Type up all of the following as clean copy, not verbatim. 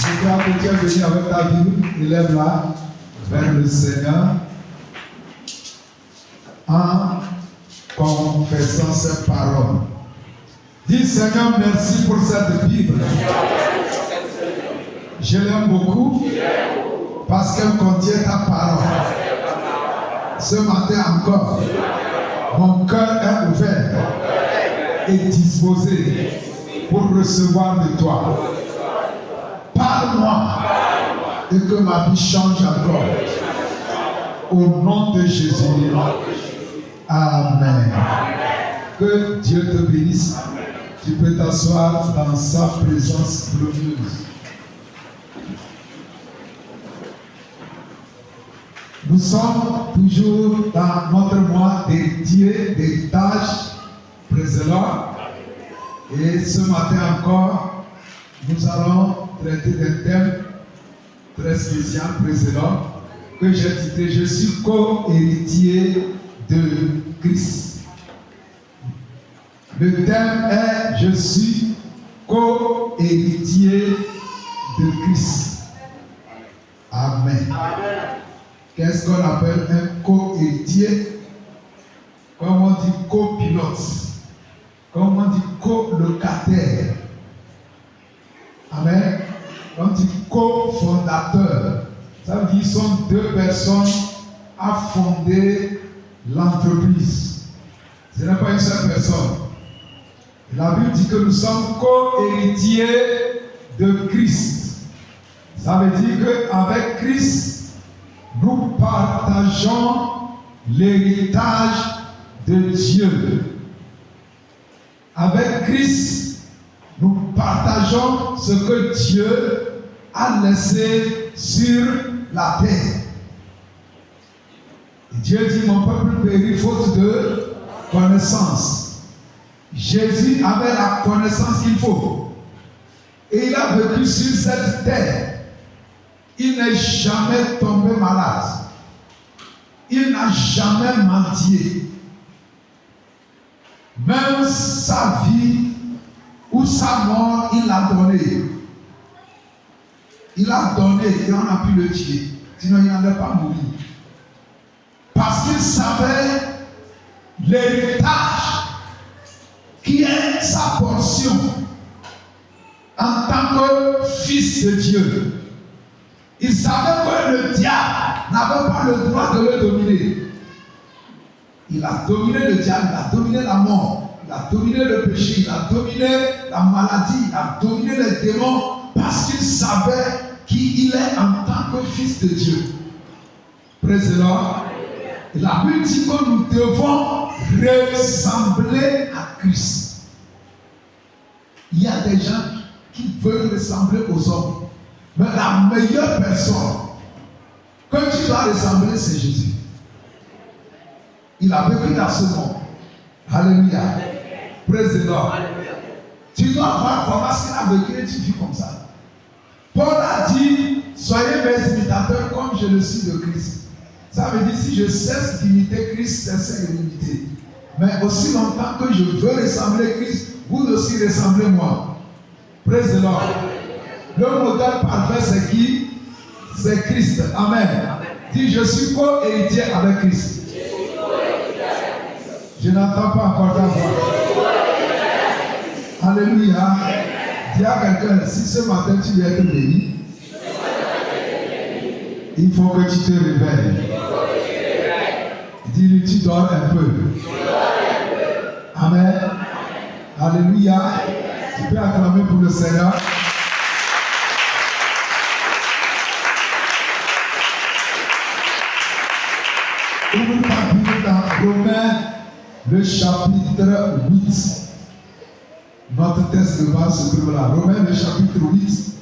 Je crois que tu es venu avec ta Bible, élève-la vers le Seigneur en confessant cette parole. Dis Seigneur, merci pour cette Bible. Je l'aime beaucoup parce qu'elle contient ta parole. Ce matin encore, mon cœur est ouvert et disposé pour recevoir de toi. Parle-moi et que ma vie change encore. Au nom de Jésus. Amen. Que Dieu te bénisse. Tu peux t'asseoir dans sa présence glorieuse. Nous sommes toujours dans notre mois dédié des tâches précédentes. Et ce matin encore, nous allons traiter d'un thème très spécial précédent que j'ai titré « Je suis co-héritier de Christ ». Le thème est « Je suis co-héritier de Christ ». Amen. Qu'est-ce qu'on appelle un co-héritier? Comme on dit copilote, comme on dit colocataire. Amen. On dit cofondateur. Ça veut dire qu'ils sont deux personnes à fonder l'entreprise. Ce n'est pas une seule personne. La Bible dit que nous sommes co-héritiers de Christ. Ça veut dire qu'avec Christ, nous partageons l'héritage de Dieu. Avec Christ, nous partageons ce que Dieu a laissé sur la terre. Et Dieu dit, mon peuple périt faute de connaissance. Jésus avait la connaissance qu'il faut. Et il a vécu sur cette terre. Il n'est jamais tombé malade. Il n'a jamais mendié. Même sa vie ou sa mort, il l'a donné. Il a donné et on a pu le tuer. Sinon, il n'allait pas mourir. Parce qu'il savait l'héritage qui est sa portion en tant que fils de Dieu. Il savait que le diable n'avait pas le droit de le dominer. Il a dominé le diable, il a dominé la mort, il a dominé le péché, il a dominé la maladie, il a dominé les démons parce qu'il savait qui il est en tant que fils de Dieu. Praise the Lord. La Bible dit que nous devons ressembler à Christ. Il y a des gens qui veulent ressembler aux hommes. Mais la meilleure personne que tu dois ressembler, c'est Jésus. Il a vécu dans ce monde. Alléluia. Praise the Lord. Tu dois voir comment est-ce qu'il a vécu et tu vis comme ça. Paul a dit, soyez mes imitateurs comme je le suis de Christ. Ça veut dire, si je cesse d'imiter Christ, cessez de m'imiter. Mais aussi longtemps que je veux ressembler à Christ, vous aussi ressemblez-moi. Praise the Lord. Le modèle parfait, c'est qui? C'est Christ. Amen. Dis, je suis co-héritier avec Christ. Je n'entends pas encore ta voix. Alléluia. Dis à quelqu'un, si ce matin tu veux être béni, il faut que tu te réveilles. Dis-lui, tu dors un peu. Amen. Alléluia. Tu peux acclamer pour le Seigneur. Ouvre ta Bible dans Romains, le chapitre 8. Notre texte de base se trouve là. Romains, le chapitre 8.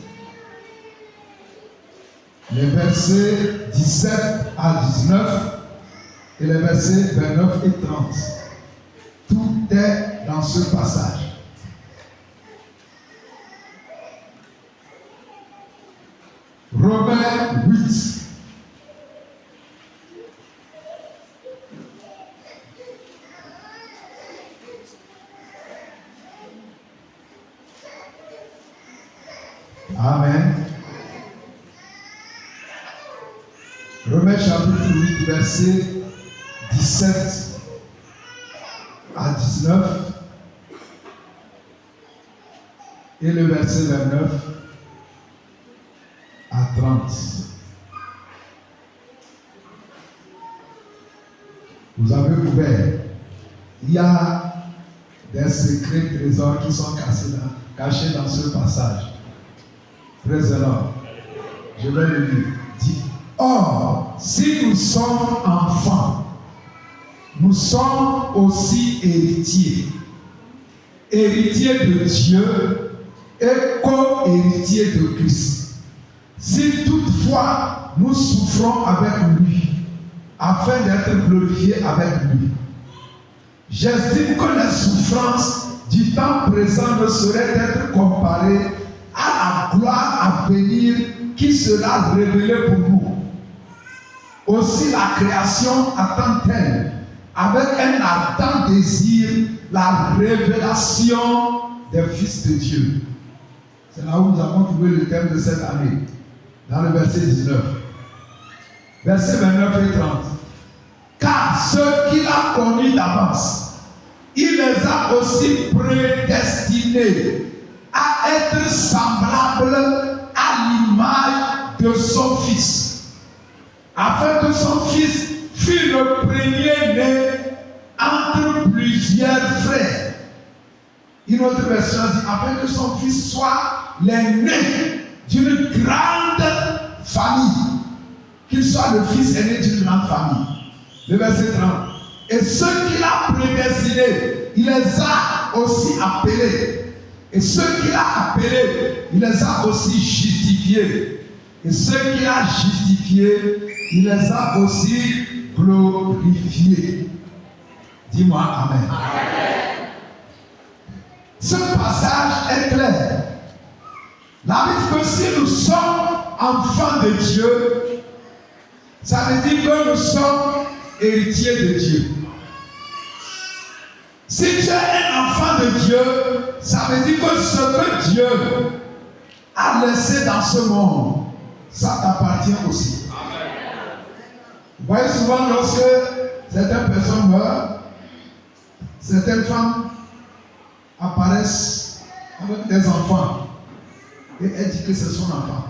Les versets 17 à 19 et les versets 29 et 30. Tout est dans ce passage. Romains 8. Amen. Romains chapitre 8, verset 17 à 19 et le verset 29 à 30. Vous avez ouvert. Il y a des secrets trésors qui sont cachés dans ce passage. Présent. Je vais le lire. Dit, or, si nous sommes enfants, nous sommes aussi héritiers. Héritiers de Dieu et co-héritiers de Christ. Si toutefois nous souffrons avec lui, afin d'être glorifiés avec lui. J'estime que les souffrances du temps présent ne sauraient être comparées à la gloire à venir qui sera révélée pour nous. Aussi la création attend-elle avec un ardent désir la révélation des fils de Dieu. C'est là où nous avons trouvé le thème de cette année, dans le verset 19. Versets 29 et 30. Car ceux qu'il a connus d'avance, il les a aussi prédestinés à être semblables à l'image de son Fils, afin que son Fils fût le premier-né entre plusieurs frères. Une autre version dit, afin que son Fils soit l'aîné d'une grande famille. Qu'il soit le fils aîné d'une grande famille. Le verset 30. Et ceux qu'il a prédestinés, il les a aussi appelés. Et ceux qu'il a appelés, il les a aussi justifiés. Et ceux qu'il a justifiés, il les a aussi glorifiés. Dis-moi Amen. Amen. Ce passage est clair. La Bible dit que si nous sommes enfants de Dieu, ça veut dire que nous sommes héritiers de Dieu. Si tu es un enfant de Dieu, ça veut dire que ce que Dieu a laissé dans ce monde, ça t'appartient aussi. Amen. Vous voyez souvent lorsque certaines personnes meurent, certaines femmes apparaissent avec des enfants et elles disent que c'est son enfant.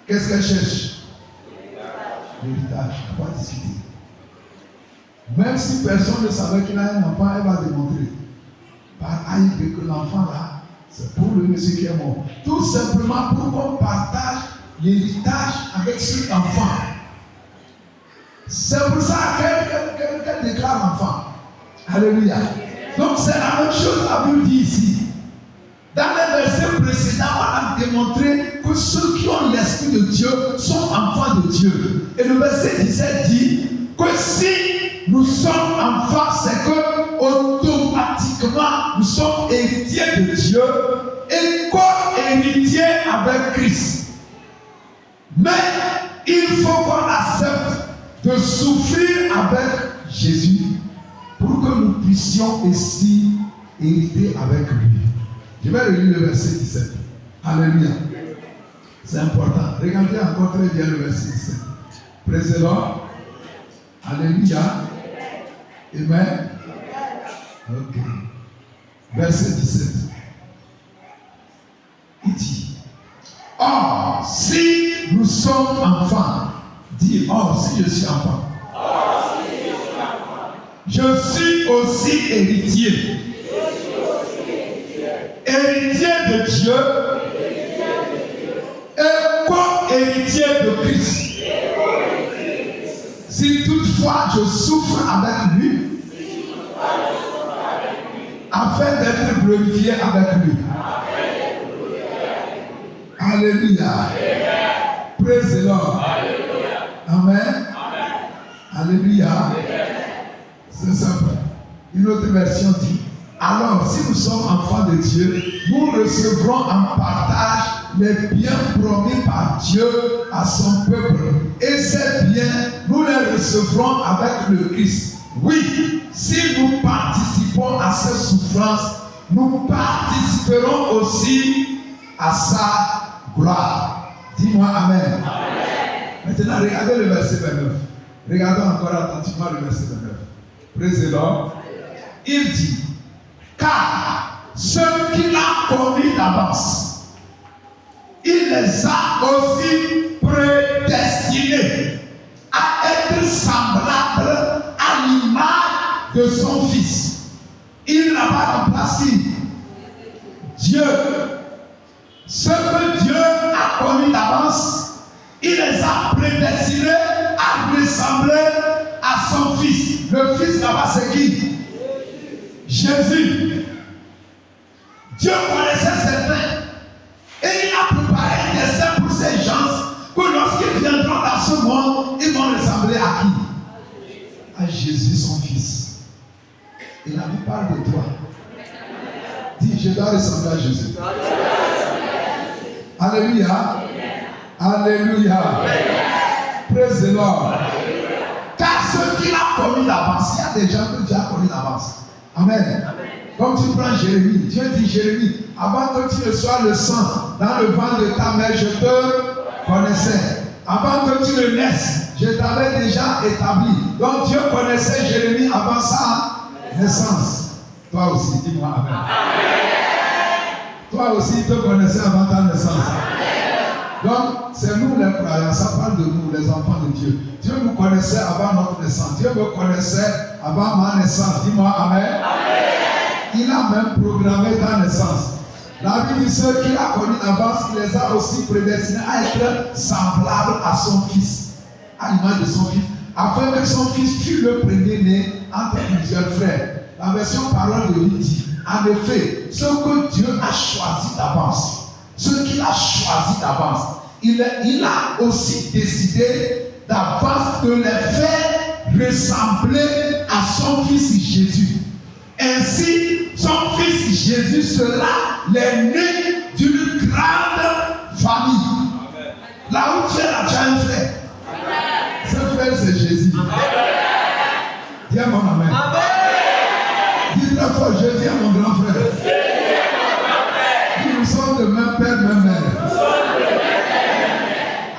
Qu'est-ce qu'elle cherche? L'héritage, on va discuter. Même si personne ne savait qu'il a un enfant, elle va démontrer par A et B que l'enfant là, c'est pour le monsieur qui est mort. Tout simplement pour qu'on partage l'héritage avec cet enfant. C'est pour ça qu'elle déclare l'enfant. Alléluia. Donc c'est la même chose que la Bible dit ici. Dans les versets précédents, on a démontré que ceux qui ont l'Esprit de Dieu sont enfants de Dieu. Et le verset 17 dit que si nous sommes enfants, c'est que automatiquement nous sommes héritiers de Dieu et co-héritiers avec Christ. Mais il faut qu'on accepte de souffrir avec Jésus pour que nous puissions aussi hériter avec lui. Je vais relire le verset 17. Alléluia. C'est important. Regardez encore très bien le verset 17. Précédent. Alléluia. Amen. Ok. Verset 17. Il dit, or, si nous sommes enfants, dis, or, si je suis enfant, je suis aussi héritier. Héritier de Dieu et co-héritier de Christ. Si toutefois je souffre avec lui, afin d'être glorifié avec lui. Alléluia. Praise the Lord. Amen. Alléluia. C'est simple. Une autre version dit, alors si nous sommes enfants de Dieu, nous recevrons en partage les biens promis par Dieu à son peuple. Et ces biens, nous les recevrons avec le Christ. Oui, si nous participons à ces souffrances, nous participerons aussi à sa gloire. Dis-moi Amen. Amen. Maintenant, regardez le verset 29. Regardons encore attentivement le verset 29. Praise the Lord. Il dit, car ceux qu'il a commis d'avance, il les a aussi prédestinés à être semblables à l'image de son Fils. Il n'a pas remplacé Dieu. Ce que Dieu a commis d'avance, il les a prédestinés à ressembler à son Fils. Le Fils là-bas, c'est qui? Jésus. Dieu connaissait ses plans. Et il a préparé un destin pour ces gens, que lorsqu'ils viendront dans ce monde, ils vont ressembler à qui? À Jésus, son Fils. Et la Bible parle de toi. Dis, je dois ressembler à Jésus. Alléluia. Alléluia. Praise the Lord. Car ce qu'il a commis d'avance, il y a des gens que Dieu a commis d'avance. Amen. Comme tu prends Jérémie, Dieu dit Jérémie, avant que tu ne sois le sang dans le ventre de ta mère, je te connaissais. Avant que tu ne naisses, je t'avais déjà établi. Donc Dieu connaissait Jérémie avant sa naissance. Toi aussi, dis-moi Amen. Toi aussi, il te connaissait avant ta naissance. Donc, c'est nous les croyants, ça parle de nous, les enfants de Dieu. Dieu nous connaissait avant notre naissance. Dieu me connaissait avant ma naissance. Dis-moi Amen. Il a même programmé ta naissance. La Bible dit ceux qu'il a connus d'avance, il les a aussi prédestinés à être semblables à son Fils, à l'image de son Fils, afin que son Fils fût le premier-né entre plusieurs frères. La version parole de lui dit, en effet, ce que Dieu a choisi d'avance, ce qu'il a choisi d'avance, il a aussi décidé d'avance de les faire ressembler à son Fils Jésus. Ainsi, son Fils Jésus sera l'aîné d'une grande famille. Amen. Là où tu es là, tu as un frère. Amen. Ce frère, c'est Jésus. Dis à mon Amen. Dis très fort, Jésus est mon grand frère. Nous sommes de même père, même mère.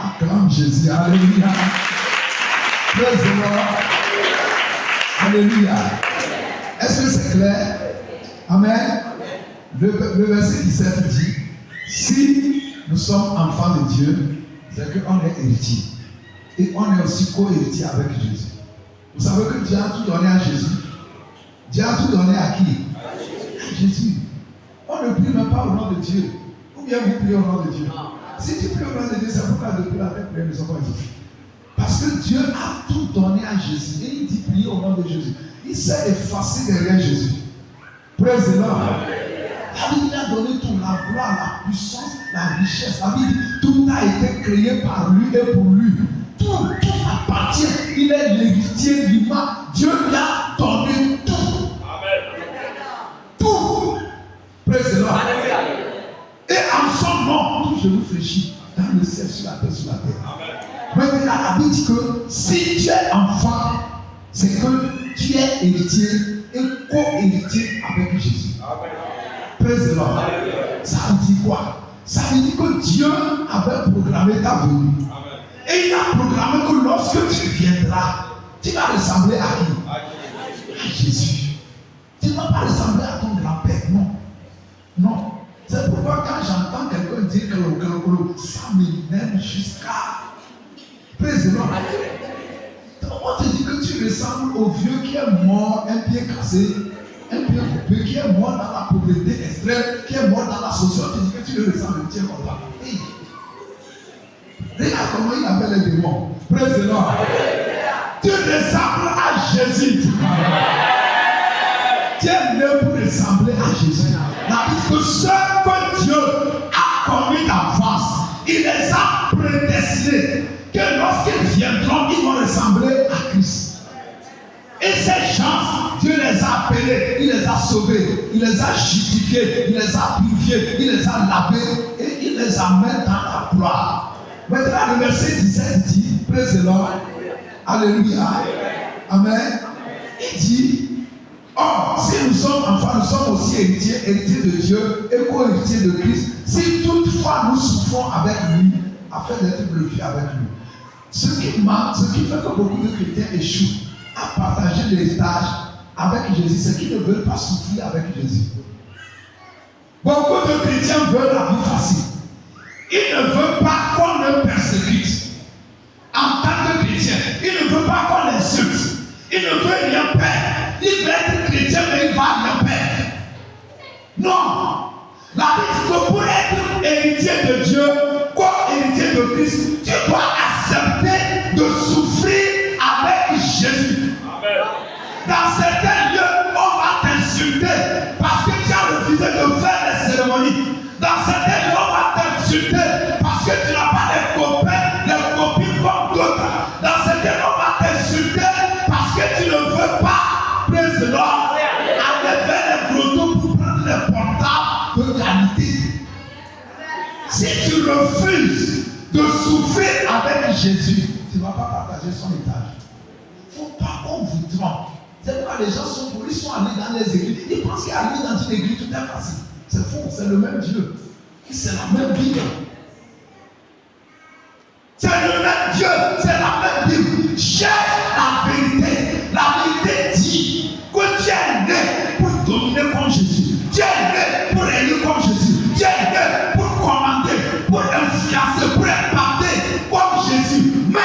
Acclame Jésus. Alléluia. Praise the Lord. Alléluia. Est-ce que c'est clair? Amen. Le verset 17 dit, si nous sommes enfants de Dieu, c'est qu'on est héritier. Et on est aussi co-héritier avec Jésus. Vous savez que Dieu a tout donné à Jésus. Dieu a tout donné à qui? À Jésus. On ne prie même pas au nom de Dieu. Ou bien vous priez au nom de Dieu. Si tu pries au nom de Dieu, c'est pourquoi depuis la tête, ne sont pas dit. Parce que Dieu a tout donné à Jésus. Et il dit prier au nom de Jésus. Il s'est effacé derrière Jésus. Praise the Lord. La Bible a donné tout, la gloire, la puissance, la richesse. La Bible dit tout a été créé par lui et pour lui. Tout appartient. Il est l'héritier du mal. Dieu lui a donné tout. Amen. Tout. Praise the Lord. Et en son nom, tout je vous fléchis dans le ciel, sur la terre, sur la terre. Amen. Maintenant, la Bible dit que si tu es enfant, c'est que tu es héritier et co-héritier avec Jésus. Amen. Praise the Lord. Amen. Ça veut dire quoi? Ça veut dire que Dieu avait programmé ta venue. Amen. Et il a programmé que lorsque tu viendras, tu vas ressembler à qui? À Jésus. Tu ne vas pas ressembler à ton grand-père, non. Non. C'est pourquoi quand j'entends quelqu'un dire que ça m'énerve jusqu'à... Praise the Lord. On te dit que tu ressembles au vieux qui est mort, un pied cassé, un pied coupé, qui est mort dans la pauvreté extrême, qui est mort dans la société. On te dit que tu le ressembles, tu es content. Hey. Regarde comment il appelle les démons. Praise the Lord. Tu ressembles à Jésus. Tu es né pour ressembler à Jésus. La Bible dit que ce que Dieu a commis d'avance, il les a prédestinés. Que lorsqu'ils viendront, ils vont ressembler à Christ. Et ces gens, Dieu les a appelés, il les a sauvés, il les a justifiés, il les a purifiés, il les a lavés et il les amène dans la gloire. Maintenant, le verset 17 dit, praise the Lord, alléluia, amen. Il dit, or, si nous sommes enfants, nous sommes aussi héritiers de Dieu et co-héritiers de Christ. Si toutefois nous souffrons avec lui, afin d'être glorifiés avec lui. Ce qui manque, ce qui fait que beaucoup de chrétiens échouent à partager l'héritage avec Jésus, c'est qu'ils ne veulent pas souffrir avec Jésus. Beaucoup de chrétiens veulent la vie facile. Ils ne veulent pas qu'on les persécute. En tant que chrétien, ils ne veulent pas qu'on les insulte. Ils ne veulent rien perdre. Il veut être chrétien, mais il ne va rien perdre. Non. La Bible dit que pour être héritier de Dieu, comme héritier de Christ, tu dois accepter de souffrir avec Jésus. Amen. Dans certains lieux, on va t'insulter parce que tu as refusé de faire les cérémonies. Dans certains lieux, on va t'insulter parce que tu n'as pas les copains, les copines comme d'autres. Dans certains lieux, on va t'insulter parce que tu ne veux pas, praise the Lord, aller vers les grottos pour prendre les portables de qualité. Si tu refuses de souffrir avec Jésus, tu ne vas pas partager son étage. Il ne faut pas qu'on vous trompe. C'est pourquoi les gens sont pour, ils sont allés dans les églises. Ils pensent qu'aller dans une église, tout est facile. C'est faux, c'est le même Dieu. C'est la même Bible. C'est le même Dieu, c'est la même Bible. Cherche la vérité. La vérité dit que tu es né pour dominer comme Jésus. Tu es né pour élire comme Jésus. Tu es né pour commander, pour influencer, pour impacter comme Jésus. Mais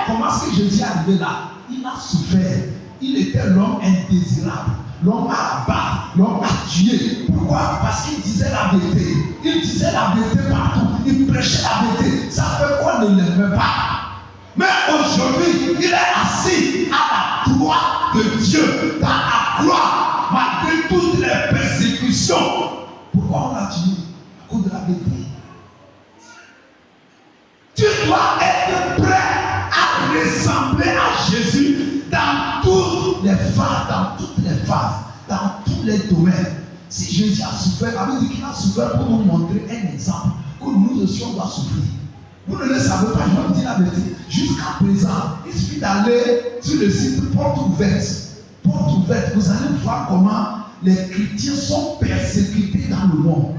comment est-ce que Jésus est arrivé là? Il a souffert. Il était l'homme indésirable, l'homme à abattre, l'homme à tuer. Pourquoi? Parce qu'il disait la vérité. Il disait la vérité partout. Il prêchait la vérité. Ça fait qu'on ne l'aimait pas. Mais aujourd'hui, il est assis à la droite de Dieu, dans la gloire, malgré toutes les persécutions. Pourquoi on l'a tué? À cause de la vérité. Tu dois être prêt à ressembler à Jésus dans toutes les phases, dans tous les domaines. Si Jésus a souffert, la Bible dit qu'il a souffert pour nous montrer un exemple que nous aussi on doit souffrir. Vous ne le savez pas, je vous dis la vérité. Jusqu'à présent, il suffit d'aller sur le site Porte Ouverte. Porte Ouverte, vous allez voir comment les chrétiens sont persécutés dans le monde.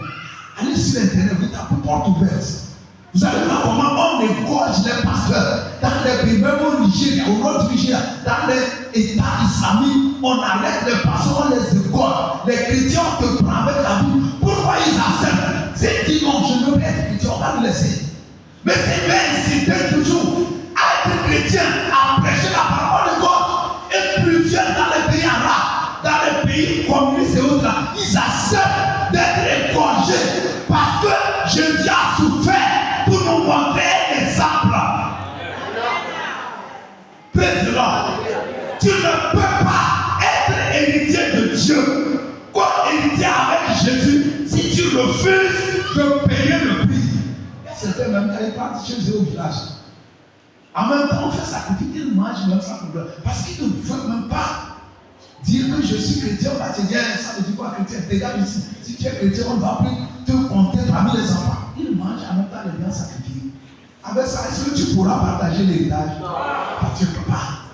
Allez sur Internet, vous tapez Porte Ouverte. Vous allez voir comment on égorge les pasteurs dans les pays, même au Nigeria, au nord du Nigeria, dans les États islamiques, on arrête les pasteurs, on les égorge. Les chrétiens, on te prend avec la Bible. Pourquoi ils acceptent? C'est dit non, je ne veux pas être chrétien, on va le laisser. Mais c'est bien inciter toujours à être chrétien, à prêcher la parole de God. Et plusieurs dans les pays arabes, dans les pays communistes et autres, ils acceptent d'être égorgés parce que Jésus a souffert pour nous montrer un exemple. Praise the Lord. Tu ne peux pas être héritier de Dieu comme héritier avec Jésus si tu refuses de payer le prix. Certains même quand ils partent chez eux au village, en même temps on fait sacrifice, ils mangent même sans problème. Parce qu'ils ne veulent même pas dire que je suis chrétien, on va te dire ça veut dire quoi chrétien? Regarde ici, si tu es chrétien, on va plus te compter parmi les enfants. Ils mangent en même temps les biens sacrifiés. Avec ça, est-ce que tu pourras partager l'héritage? Tu ne peux pas.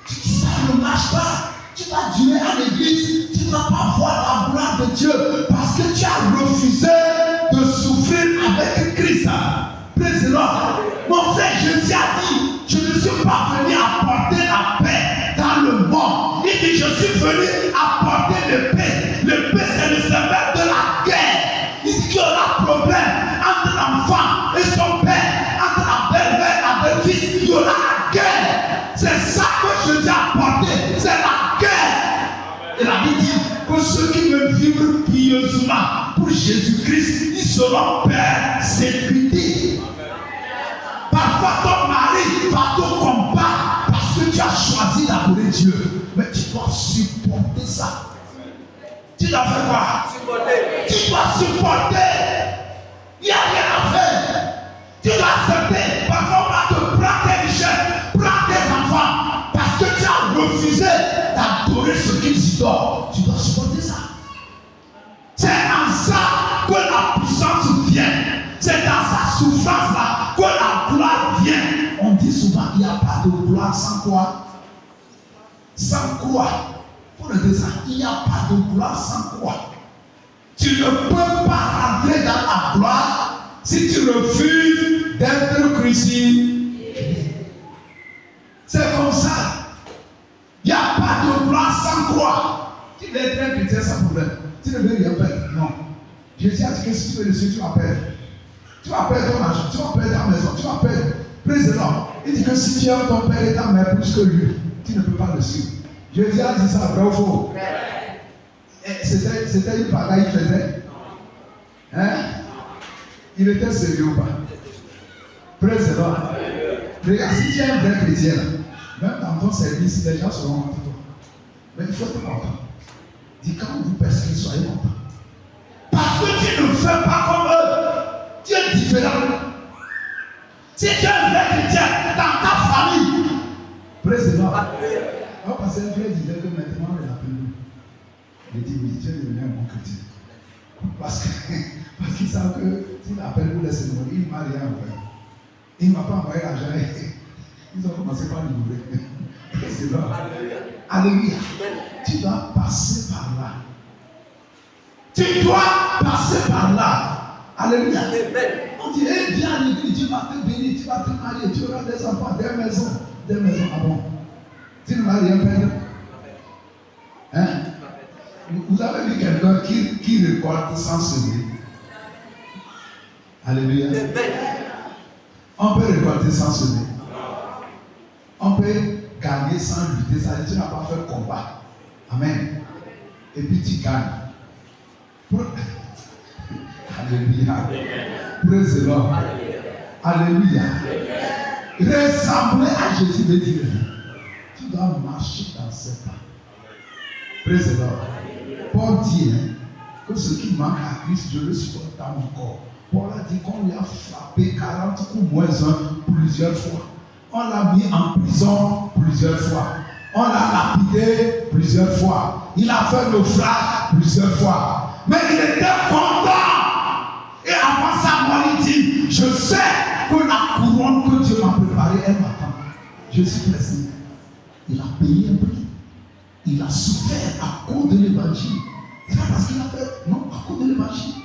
Ça ne marche pas. Tu vas durer à l'église, tu ne vas pas voir la gloire de Dieu parce que tu as refusé de souffrir avec Christ. Praise the Lord. Mon frère Jésus a dit, je ne suis pas venu apporter la paix dans le monde. Il dit, je suis venu apporter le paix. Le paix, c'est le symbole de la guerre. Il dit qu'il y aura problème entre l'enfant et son père, entre la belle-mère et la belle-fille. Il y aura la guerre. C'est ça que Jésus a apporté. C'est la guerre. Et la Bible dit que ceux qui veulent vivre pieusement pour Jésus-Christ, ils seront persécutés. Parfois ton mari va te combattre parce que tu as choisi d'adorer Dieu. Mais tu dois supporter ça. Tu dois faire quoi? Tu dois supporter. Il n'y a rien à faire. Tu dois accepter. Parfois on va te prendre tes richesses, prendre tes enfants parce que tu as refusé d'adorer ce qu'ils idolent. Tu dois supporter ça. C'est en ça que la puissance vient. C'est dans sa souffrance-là que la gloire vient. On dit souvent qu'il n'y a pas de gloire sans quoi? Sans croix. Pour le dire ça, il n'y a pas de gloire sans croix. Tu ne peux pas entrer dans la gloire si tu refuses d'être crucifié. fais le ciel, tu vas perdre. Tu vas perdre ton argent, tu vas perdre ta maison, tu vas perdre. Président, il dit que si tu aimes ton père et ta mère plus que lui, tu ne peux pas le suivre. Jésus a dit ça, vrai ou faux? C'était une bagaille qu'il faisait. Hein? Il était sérieux ou pas? Président. Regarde, si tu es un vrai chrétien, même dans ton service, les gens seront contre toi. Mais il faut être content. Dis quand vous persécutez, soyez content. Parce que tu ne fais pas comme eux. Tu es différent. Si tu es un vrai chrétien dans ta famille, président, parce qu'un frère disait que maintenant on l'appelle nous. Il dit oui, tu es devenu un bon chrétien. Parce qu'ils savent que s'il appelle nous les cérémonies, il ne m'a rien envoyé. Il ne m'a pas envoyé l'argent. Ils ont commencé par livrer. Président, alléluia. Tu dois passer par là. Tu dois passer par là. Alléluia. On dit, eh, viens à l'église, Dieu va te bénir, tu vas te marier, tu auras des enfants, des maisons. Des maisons, ah bon? Tu ne vas rien perdre. Hein? Vous avez vu quelqu'un qui récolte sans semer? Alléluia. On peut récolter sans semer. On peut gagner sans lutter. Ça veut dire que tu n'as pas fait combat. Amen. Et puis tu gagnes. Alléluia. Praise the Lord. Alléluia. Ressembler à Jésus veut dire tu dois marcher dans ses pas. Praise the Lord. Paul dit que ce qui manque à Christ, je le supporte dans mon corps. Paul a dit qu'on lui a frappé 40 coups moins 1 plusieurs fois. On l'a mis en prison plusieurs fois. On l'a lapidé plusieurs fois. Il a fait naufrage plusieurs fois. Mais il était content. Et avant sa mort, il dit, je sais que la couronne que Dieu m'a préparée, elle m'attend. Je suis pressé. Il a payé un prix. Il a souffert à cause de l'évangile. C'est pas parce qu'il a fait, non, à cause de l'évangile.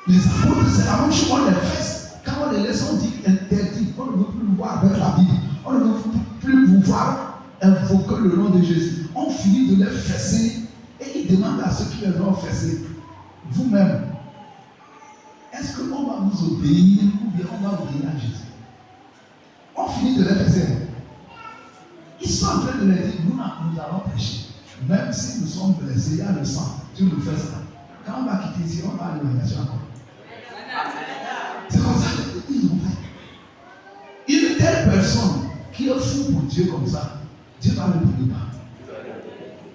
Les apôtres, c'est la même chose, on les fait. Quand on les laisse, on dit interdit. On ne veut plus nous voir avec la Bible. On ne veut plus vous voir invoquer le nom de Jésus. On finit de les fesser et ils demandent à ceux qui les ont fessés, vous-même, est-ce qu'on va vous obéir ou bien on va obéir à Jésus? On finit de les fesser. Ils sont en train de leur dire, nous allons prêcher. Même si nous sommes blessés, il y a le sang, tu nous fais ça. Quand on va quitter ici, on va aller à l'évangile encore. C'est comme ça qu'ils ont fait. Une telle personne qui est fou pour Dieu comme ça, Dieu va le punir pas.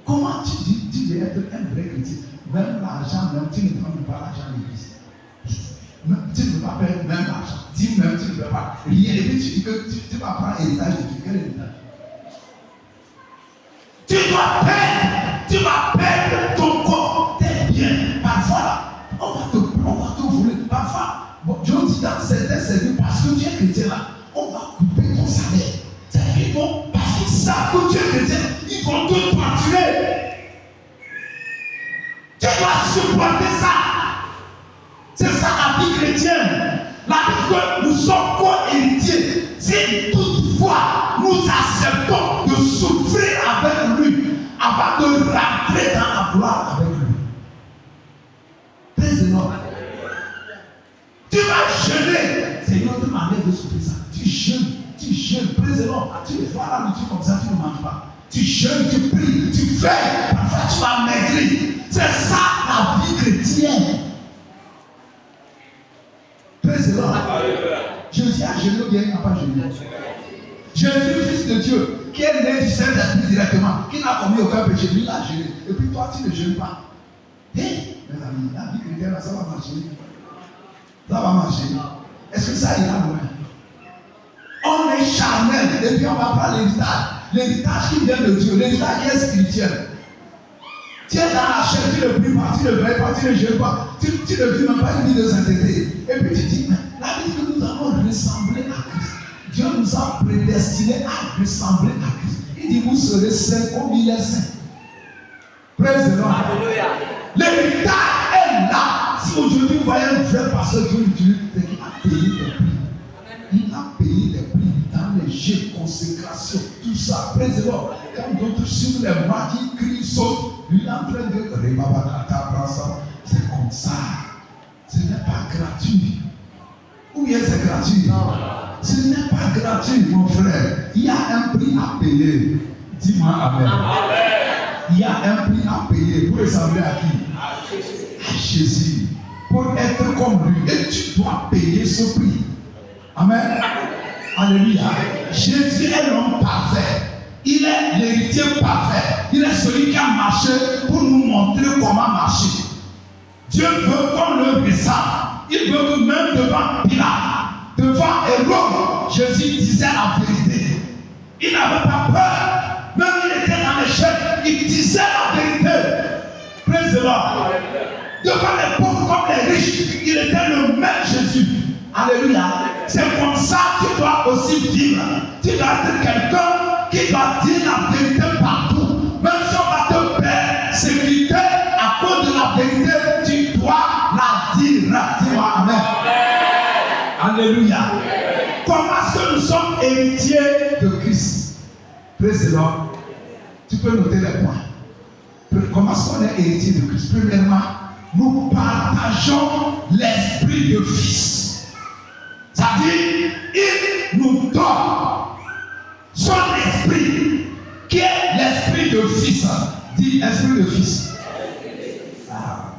Comment tu dis être un vrai chrétien? Même l'argent, même tu ne prends pas l'argent à l'église. Tu ne peux pas perdre même l'argent. Dis même tu ne peux pas. Rien. Et puis tu dis que tu vas prendre héritage de Dieu. Quel héritage? Tu vas perdre ton corps, tes biens. Parfois, on va te voler. Parfois, bon, Dieu dit dans certains services, parce que tu es chrétien là, on va couper ton salaire. C'est-à-dire, parce qu'ils savent que tu es chrétien, ils vont te torturer. Tu dois supporter ça. C'est ça la vie chrétienne. La vie que nous sommes co-héritiers. Si toutefois nous acceptons de souffrir avec lui, avant de rentrer dans la gloire avec lui. Praise the Lord. Tu vas jeûner. C'est une autre manière de souffrir ça. Tu jeûnes. Praise the Lord. Tu ne fais pas la nourriture comme ça, tu ne manges pas. Tu jeûnes, tu pries, tu fais. Parfois tu vas maigrir. C'est ça la vie chrétienne. Praise the Lord. Jésus a jeûné ou bien il n'a pas jeûné. Jésus, fils de Dieu, qui est né du Saint-Esprit directement, qui n'a commis aucun péché, lui il a jeûné. Et puis toi, tu ne jeûnes pas. Hé, mes amis, la vie chrétienne, ça va marcher. Ça va marcher. Est-ce que ça ira loin? On est charnel, et puis on va prendre l'héritage. L'héritage qui vient de Dieu, l'héritage qui est spirituel. Tu es dans la chair, tu ne pries pas, tu ne veilles pas, tu ne jeûnes pas, tu ne vis même pas une vie de sainteté. Et puis tu dis, mais la vie que nous avons ressemblé à Christ. Dieu nous a prédestinés à ressembler à Christ. Il dit, vous serez saints comme il est saint. Praise the Lord. L'héritage est là. Si aujourd'hui vous voyez un vrai pasteur Dieu l'utilise, c'est qu'il a payé des prix. Il a payé des prix dans les jeux, consécration, tout ça. Praise the Lord. Quand d'autres suivent les mains qui crient, sautent, lui il est en train de c'est comme ça. Ce n'est pas gratuit. Ou bien c'est gratuit? Ce n'est pas gratuit, mon frère. Il y a un prix à payer. Dis-moi amen. Il y a un prix à payer. Pour ressembler à qui? À Jésus. Pour être comme lui. Et tu dois payer ce prix. Amen. Alléluia. Jésus est l'homme parfait. Il est l'héritier parfait. Il est celui qui a marché pour nous montrer comment marcher. Dieu veut qu'on le ressemble. Il veut que même devant Pilate, devant Hérode, Jésus disait la vérité. Il n'avait pas peur. Même il était dans l'échec, il disait la vérité. Praise the Lord. Devant les pauvres comme les riches, il était le même Jésus. Alléluia. C'est comme ça que tu dois aussi vivre. Tu dois être quelqu'un qui doit dire la vérité partout. Même si on va te persécuter à cause de la vérité, tu dois la dire. Dis-moi amen. Alléluia. Comment est-ce que nous sommes héritiers de Christ? Praise the Lord. Tu peux noter les points. Comment est-ce qu'on est héritier de Christ? Premièrement, nous partageons l'esprit de fils. C'est-à-dire, il nous donne son esprit, qui est l'esprit de fils. Dis esprit de fils. Ah,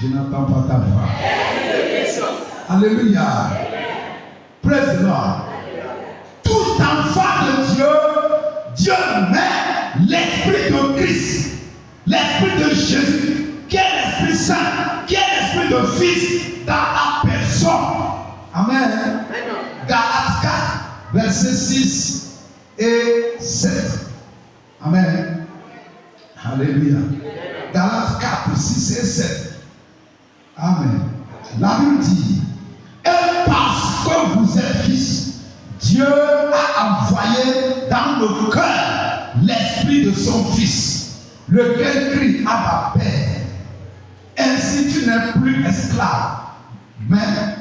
je n'entends pas ta voix. Alléluia. Praise the Lord. Tout enfant de Dieu, Dieu met l'esprit de Christ, l'esprit de Jésus, qui est l'Esprit Saint, qui est l'esprit de fils dans la personne. Amen. Galates 4, versets 6 et 7. Amen. Alléluia. Galates 4, 6 et 7. Amen. La Bible dit, et parce que vous êtes fils, Dieu a envoyé dans le cœur l'esprit de son fils, lequel crie à ma Père. Ainsi tu n'es plus esclave, mais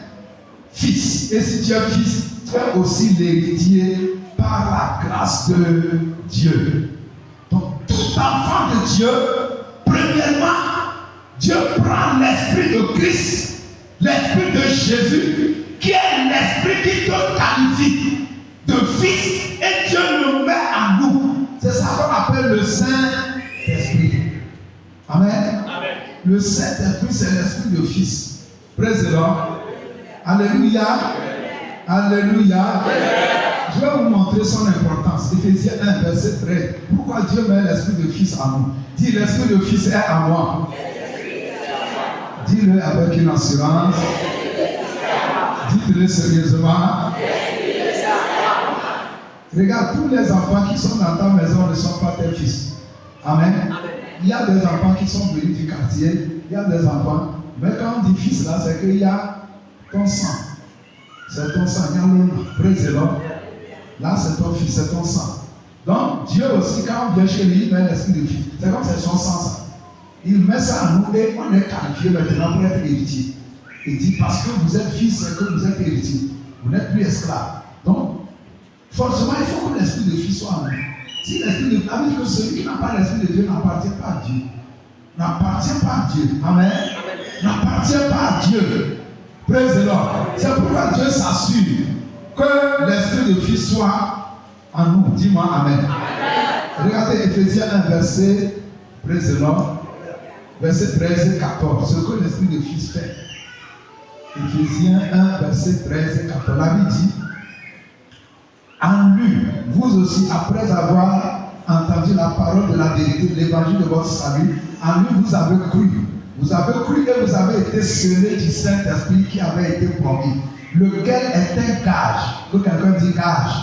fils. Et si tu es fils, tu es aussi l'héritier par la grâce de Dieu. Donc tout enfant de Dieu, premièrement, Dieu prend l'esprit de Christ, l'esprit de Jésus, qui est l'esprit qui te qualifie de fils, et Dieu le met en nous. C'est ça qu'on appelle le Saint-Esprit. Amen. Amen. Le Saint-Esprit, c'est l'esprit de fils. Praise the Lord. Alléluia. Alléluia. Je vais vous montrer son importance. Éphésiens 1, verset 13. Pourquoi Dieu met l'esprit de fils en nous? Dis, l'esprit de fils est en moi. Dis-le avec une assurance. Dites-le sérieusement. Regarde, tous les enfants qui sont dans ta maison ne sont pas tes fils. Amen. Il y a des enfants qui sont venus du quartier. Il y a des enfants. Mais quand on dit fils là, c'est qu'il y a ton sang. C'est ton sang. Il y a le président. Là, c'est ton fils, c'est ton sang. Donc, Dieu aussi, quand on vient chez lui, il met l'esprit de fils. C'est comme c'est son sang, ça. Il met ça en nous et on est qualifié maintenant pour être héritier. Il dit, parce que vous êtes fils, c'est que vous êtes héritier. Vous n'êtes plus esclave. Donc, forcément, il faut que l'esprit de fils soit en nous. Si l'esprit de Dieu, que celui qui n'a pas l'esprit de Dieu n'appartient pas à Dieu. N'appartient pas à Dieu. Amen. N'appartient pas à Dieu. Praise the Lord. C'est pourquoi Dieu s'assure que l'esprit de fils soit en nous. Dis-moi amen. Regardez Éphésiens 1, verset, praise the Lord, verset 13 et 14. Ce que l'esprit de fils fait. Éphésiens 1, verset 13 et 14. La Bible dit, en lui, vous aussi, après avoir entendu la parole de la vérité, l'évangile de votre salut, en lui vous avez cru. Vous avez cru et vous avez été scellés du Saint-Esprit qui avait été promis, lequel est un gage, que quelqu'un dit gage,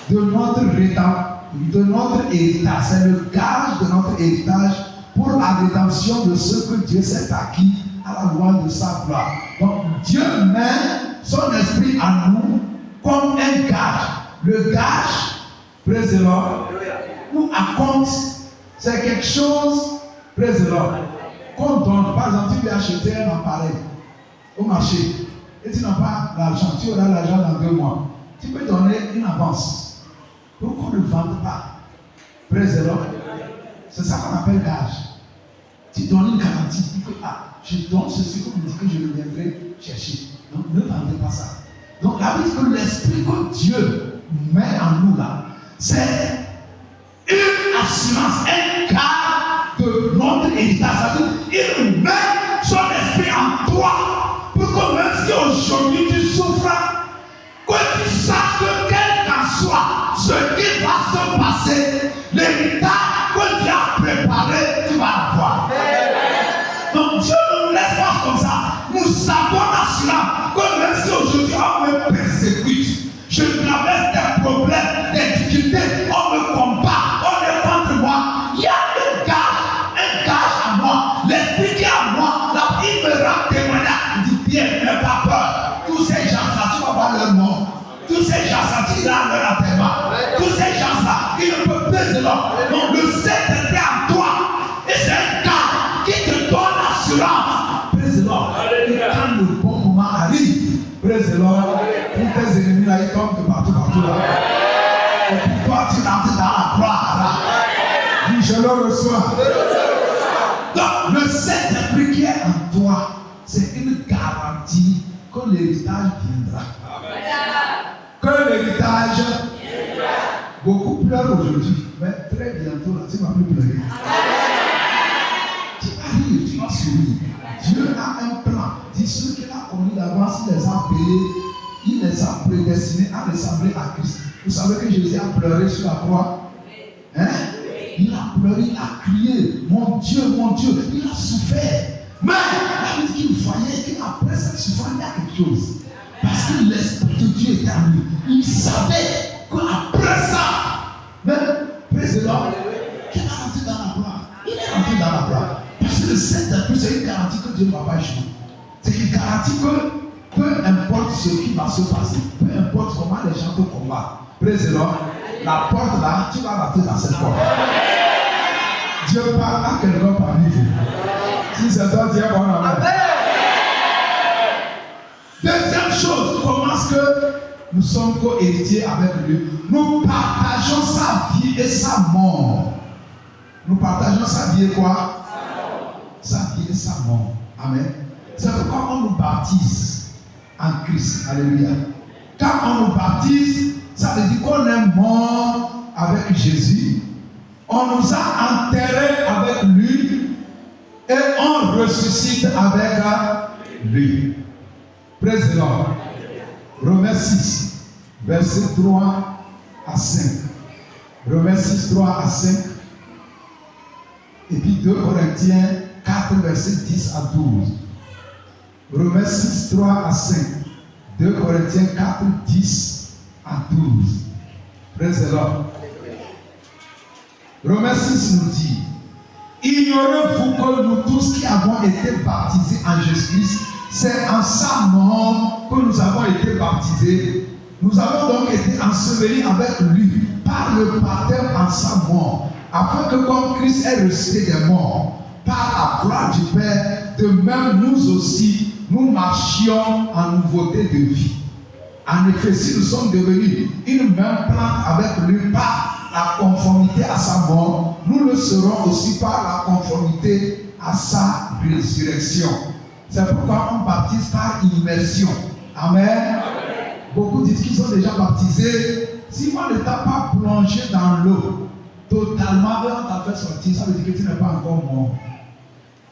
de notre héritage. C'est le gage de notre héritage pour la rédemption de ce que Dieu s'est acquis à la gloire de sa gloire. Donc Dieu met son esprit en nous comme un gage. Le gage, praise the Lord, ou à compte, c'est quelque chose, praise the Lord, qu'on donne. Par exemple, tu veux acheter un appareil au marché et tu n'as pas l'argent, tu auras l'argent dans 2 mois. Tu peux donner une avance pour qu'on ne vende pas. Praise the Lord. C'est ça qu'on appelle gage. Tu donnes une garantie. Je donne ceci comme dit que je le viendrai chercher. Donc ne vendez pas ça. Donc la Bible dit que l'esprit que Dieu met en nous là, c'est une assurance, un quart de notre héritage. C'est-à-dire, il met son esprit en toi pour que même si aujourd'hui tu souffres, que tu saches que quel qu'en soit ce qui va se passer, l'héritage que Dieu a préparé, tu vas l'avoir. Donc Dieu ne nous laisse pas comme ça. Nous savons l'assurance que même si aujourd'hui on me persécute, je traverse des problèmes, des difficultés, on me combat, on est contre moi, il y a un gage à moi, l'esprit qui est à moi, là, il me rend témoignage, il dit bien, n'aie pas peur. Tous ces gens-là, tu vas voir leur nom. Tous ces gens-là, tu vas leur enterrement. Tous ces gens-là, ils ne peuvent plus de l'homme. Donc le Saint-Esprit en toi, et c'est un gars qui te donne l'assurance. Praise the Lord. Et quand le bon moment arrive, praise the Lord, tous tes ennemis là, ils tombent de partout là. Et puis toi, tu rentres dans la gloire. Dis, je le reçois. Donc, le Saint-Esprit qui est en toi, c'est une garantie que l'héritage viendra. Que l'héritage viendra. Beaucoup pleurent aujourd'hui, mais très bientôt, là, tu ne vas plus pleurer. Tu vas rire, tu vas sourire. Dieu a un plan. Dis ceux qu'il a connus d'avance, il les a appelés, il les a prédestinés à ressembler à Christ. Vous savez que Jésus a pleuré sur la croix. Hein? Il a pleuré, il a crié, mon Dieu, il a souffert. Mais la Bible dit qu'il voyait qu'après cette souffrance, il y a quelque chose. Parce que l'Esprit de Dieu était en lui. Il savait qu'après ça, même, praise the Lord, qu'il est rentré dans la gloire. Il est rentré dans la gloire. Parce que le Saint-Esprit, c'est une garantie que Dieu ne va pas échouer. C'est une garantie que peu importe ce qui va se passer, peu importe comment les gens te combattent, praise the Lord, la porte là, tu vas rentrer dans cette porte. Dieu parle à quelqu'un parmi vous. Si c'est toi, dis bon amen. Deuxième chose, comment est-ce que nous sommes co-héritiers avec lui? Nous partageons sa vie et sa mort. Nous partageons sa vie et quoi? Sa vie et sa mort. Amen. C'est pourquoi on nous baptise en Christ. Alléluia. Quand on nous baptise, ça veut dire qu'on est mort avec Jésus. On nous a enterrés avec lui et on ressuscite avec lui. Praise the Lord. Romains 6, versets 3 à 5. Romains 6, 3 à 5. Et puis 2 Corinthiens 4, versets 10 à 12. Romains 6, 3 à 5. 2 Corinthiens 4, 10 à 12. Praise the Lord. Romains 6 nous dit: ignorez-vous que nous tous qui avons été baptisés en Jésus-Christ, c'est en sa mort que nous avons été baptisés. Nous avons donc été ensevelis avec lui par le baptême en sa mort, afin que comme Christ est ressuscité des morts par la gloire du Père, de même nous aussi, nous marchions en nouveauté de vie. En effet, si nous sommes devenus une même plante avec lui par la conformité à sa mort, nous le serons aussi par la conformité à sa résurrection. C'est pourquoi on baptise par immersion. Amen. Amen. Beaucoup disent qu'ils sont déjà baptisés. Si on ne t'a pas plongé dans l'eau totalement, on t'a fait sortir, ça veut dire que tu n'es pas encore mort.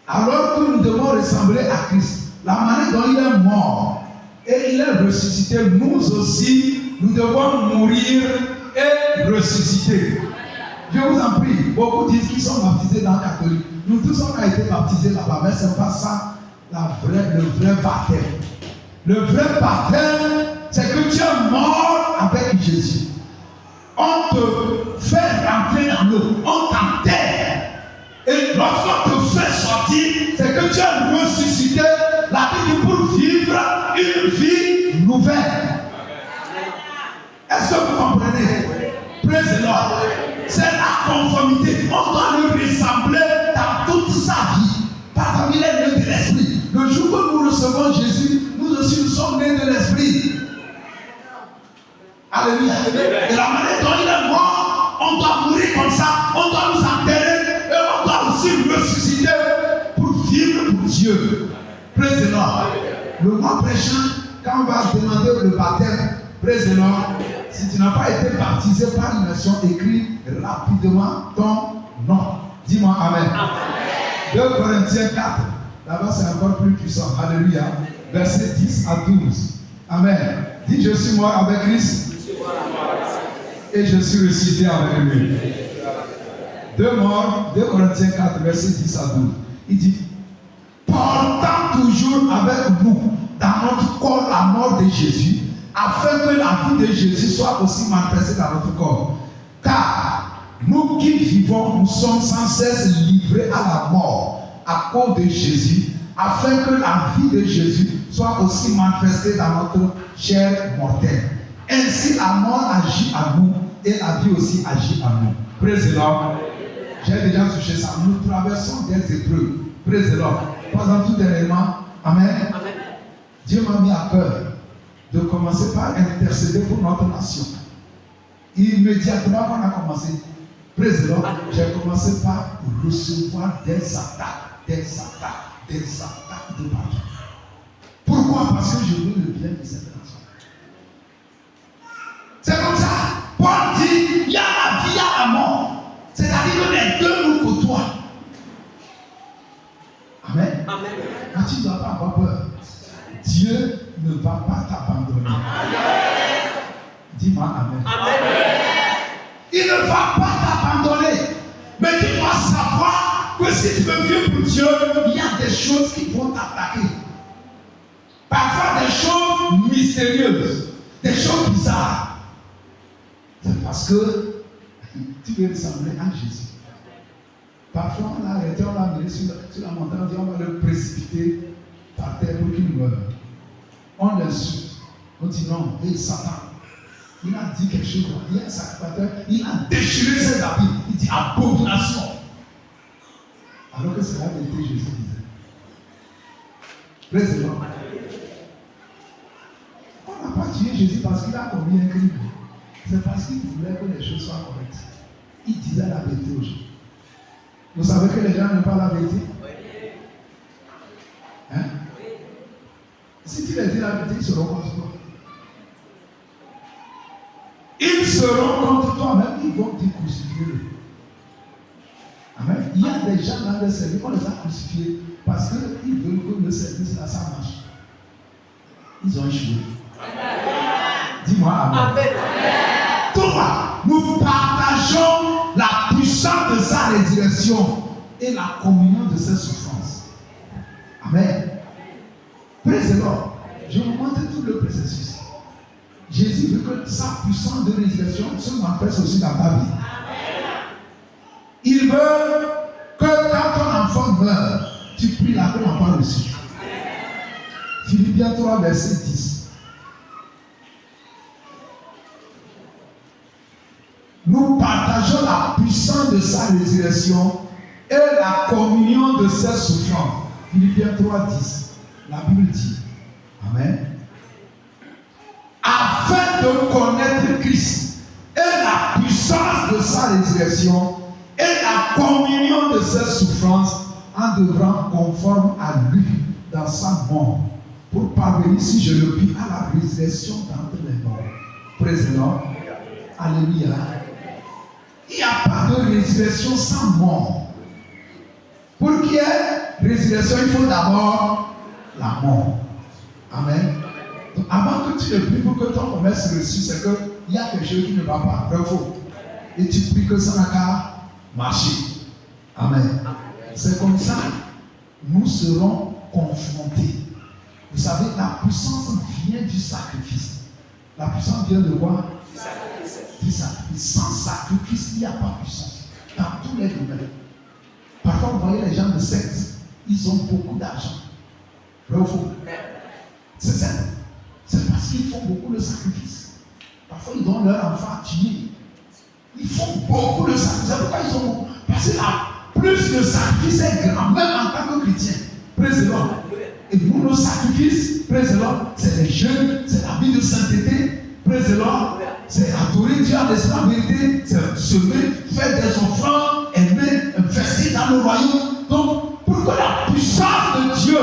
Alors que nous devons ressembler à Christ, la manière dont il est mort et il est ressuscité, nous aussi, nous devons mourir et ressusciter. Je vous en prie, beaucoup disent qu'ils sont baptisés dans le catholique. Nous tous on a été baptisés là-bas, mais ce n'est pas ça le vrai baptême. Le vrai baptême, c'est que tu es mort avec Jésus. On te fait rentrer dans l'eau, on t'enterre. Et lorsqu'on te fait sortir, c'est que tu es ressuscité, la vie pour vivre une vie nouvelle. Est-ce que vous comprenez? Praise the Lord. C'est la conformité. On doit lui ressembler dans toute sa vie. Parce qu'il est né de l'esprit. Le jour que nous recevons Jésus, nous aussi nous sommes nés de l'esprit. Alléluia. Et la manière dont il est mort, on doit mourir comme ça. On doit nous enterrer et on doit aussi ressusciter Dieu. Praise the Lord. Le mois prochain, quand on va demander le baptême, praise the Lord, si tu n'as pas été baptisé par l'immersion, écris rapidement ton nom. Dis-moi Amen. 2 Corinthiens 4. Là-bas, c'est encore plus puissant. Alléluia. Versets 10 à 12. Amen. Dis, je suis mort avec Christ. Et je suis ressuscité avec lui. 2 Corinthiens 4, verset 10 à 12. Il dit, portant toujours avec nous dans notre corps la mort de Jésus, afin que la vie de Jésus soit aussi manifestée dans notre corps. Car nous qui vivons, nous sommes sans cesse livrés à la mort à cause de Jésus, afin que la vie de Jésus soit aussi manifestée dans notre chair mortelle. Ainsi la mort agit à nous et la vie aussi agit à nous. Praise the Lord. J'ai déjà touché ça. Nous traversons des épreuves. Praise the Lord. Pendant tout dernièrement, Amen. Dieu m'a mis à cœur de commencer par intercéder pour notre nation. Immédiatement quand on a commencé, praise the Lord, j'ai commencé par recevoir des attaques de partout. Pourquoi? Parce que je veux le bien de cette nation. C'est comme ça. Paul dit, il y a la vie, il y a la mort. C'est-à-dire que les deux nous côtoient. Amen. Mais tu ne dois pas avoir peur. Dieu ne va pas t'abandonner. Dis-moi Amen. Il ne va pas t'abandonner. Mais tu dois savoir que si tu veux vivre pour Dieu, il y a des choses qui vont t'attaquer. Parfois des choses mystérieuses, des choses bizarres. C'est parce que tu veux ressembler à Jésus. Parfois on l'a arrêté, on l'a mis sur la montagne, on dit on va le précipiter par terre pour qu'il meure. On l'insulte. On dit non, et Satan. Il a dit quelque chose, il y a un sacrificateur, il a déchiré ses habits, il dit abomination. Alors que c'est la vérité, Jésus disait. Praise the Lord. On n'a pas tué Jésus parce qu'il a commis un crime. C'est parce qu'il voulait que les choses soient correctes. Il disait la vérité aux gens. Vous savez que les gens n'aiment pas la vérité? Hein? Si tu leur dis la vérité, ils seront contre toi. Ils seront contre toi, même ils vont te crucifier. Amen. Il y a des gens dans le service, on les a crucifiés parce qu'ils veulent que le service là, ça marche. Ils ont échoué. Dis-moi Amen. Toi, nous partageons la puissance de sa résurrection et la communion de ses souffrances. Amen. Praise the Lord. Je vous montre tout le processus. Jésus veut que sa puissance de résurrection se manifeste aussi dans ta vie. Il veut que quand ton enfant meurt, tu pries la comme enfant reçu. Philippiens 3, verset 10. Nous partageons la puissance de sa résurrection et la communion de ses souffrances. Philippiens 3, 10. La Bible dit, Amen. Afin de connaître Christ et la puissance de sa résurrection et la communion de ses souffrances en devrant conforme à lui dans sa mort pour parvenir, si je le puis, à la résurrection d'entre les morts. Praise the Lord. Alléluia. Il n'y a pas de résurrection sans mort. Pour qu'il y ait résurrection, il faut d'abord la mort. Amen. Donc, avant que tu ne pries pour que ton commerce reçu, c'est qu'il y a quelque chose qui ne va pas. Vrai ou faux? Et tu pries que ça n'a qu'à marcher. Amen. C'est comme ça nous serons confrontés. Vous savez, la puissance vient du sacrifice. La puissance vient de quoi? Du sacrifice. Sans sacrifice, il n'y a pas de puissance. Dans tous les domaines. Parfois, vous voyez les gens de secte, ils ont beaucoup d'argent. Vrai ou faux? C'est ça. C'est parce qu'ils font beaucoup de sacrifices. Parfois, ils donnent leur enfant à tuer. Ils font beaucoup de sacrifices. C'est pourquoi ils ont beaucoup. Parce que là, plus le sacrifice est grand, même en tant que chrétien. Praise the Lord. Et nous, nos sacrifices, praise the Lord, c'est les jeûnes, c'est la vie de sainteté. Praise the Lord. C'est adorer Dieu en esprit en vérité. C'est semer, faire des offrandes, aimer, investir dans le royaume. Donc, pour que la puissance de Dieu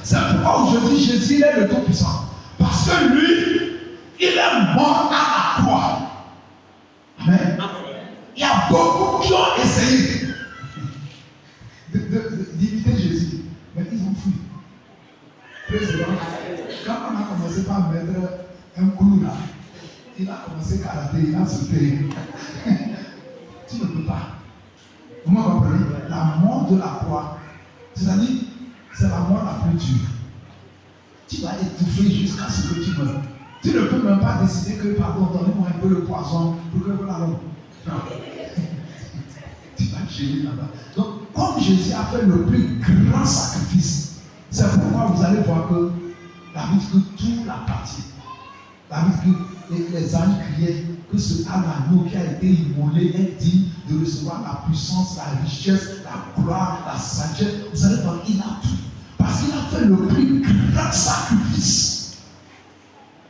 C'est pourquoi aujourd'hui Jésus est le Tout-Puissant. Parce que lui, il est mort à la croix. Amen. Il y a beaucoup qui ont essayé d'imiter Jésus, mais ils ont fui. Président, quand on a commencé par mettre un clou là, il a commencé à karaté, il a sauté. Tu ne peux pas. Vous me comprenez? La mort de la croix, c'est-à-dire, c'est la mort la plus dure. Tu vas étouffer jusqu'à ce que tu meurs. Tu ne peux même pas décider que, pardon, donnez-moi un peu de poison pour que vous l'allons. Non. Tu vas gérer là-bas. Donc, comme Jésus a fait le plus grand sacrifice, c'est pourquoi vous allez voir que la Bible dit que tout l'appartient. La Bible dit que les anges criaient que ce agneau qui a été immolé est digne de recevoir la puissance, la richesse, la gloire, la sagesse. Vous allez voir, il a tout. Parce qu'il a fait le plus grand sacrifice.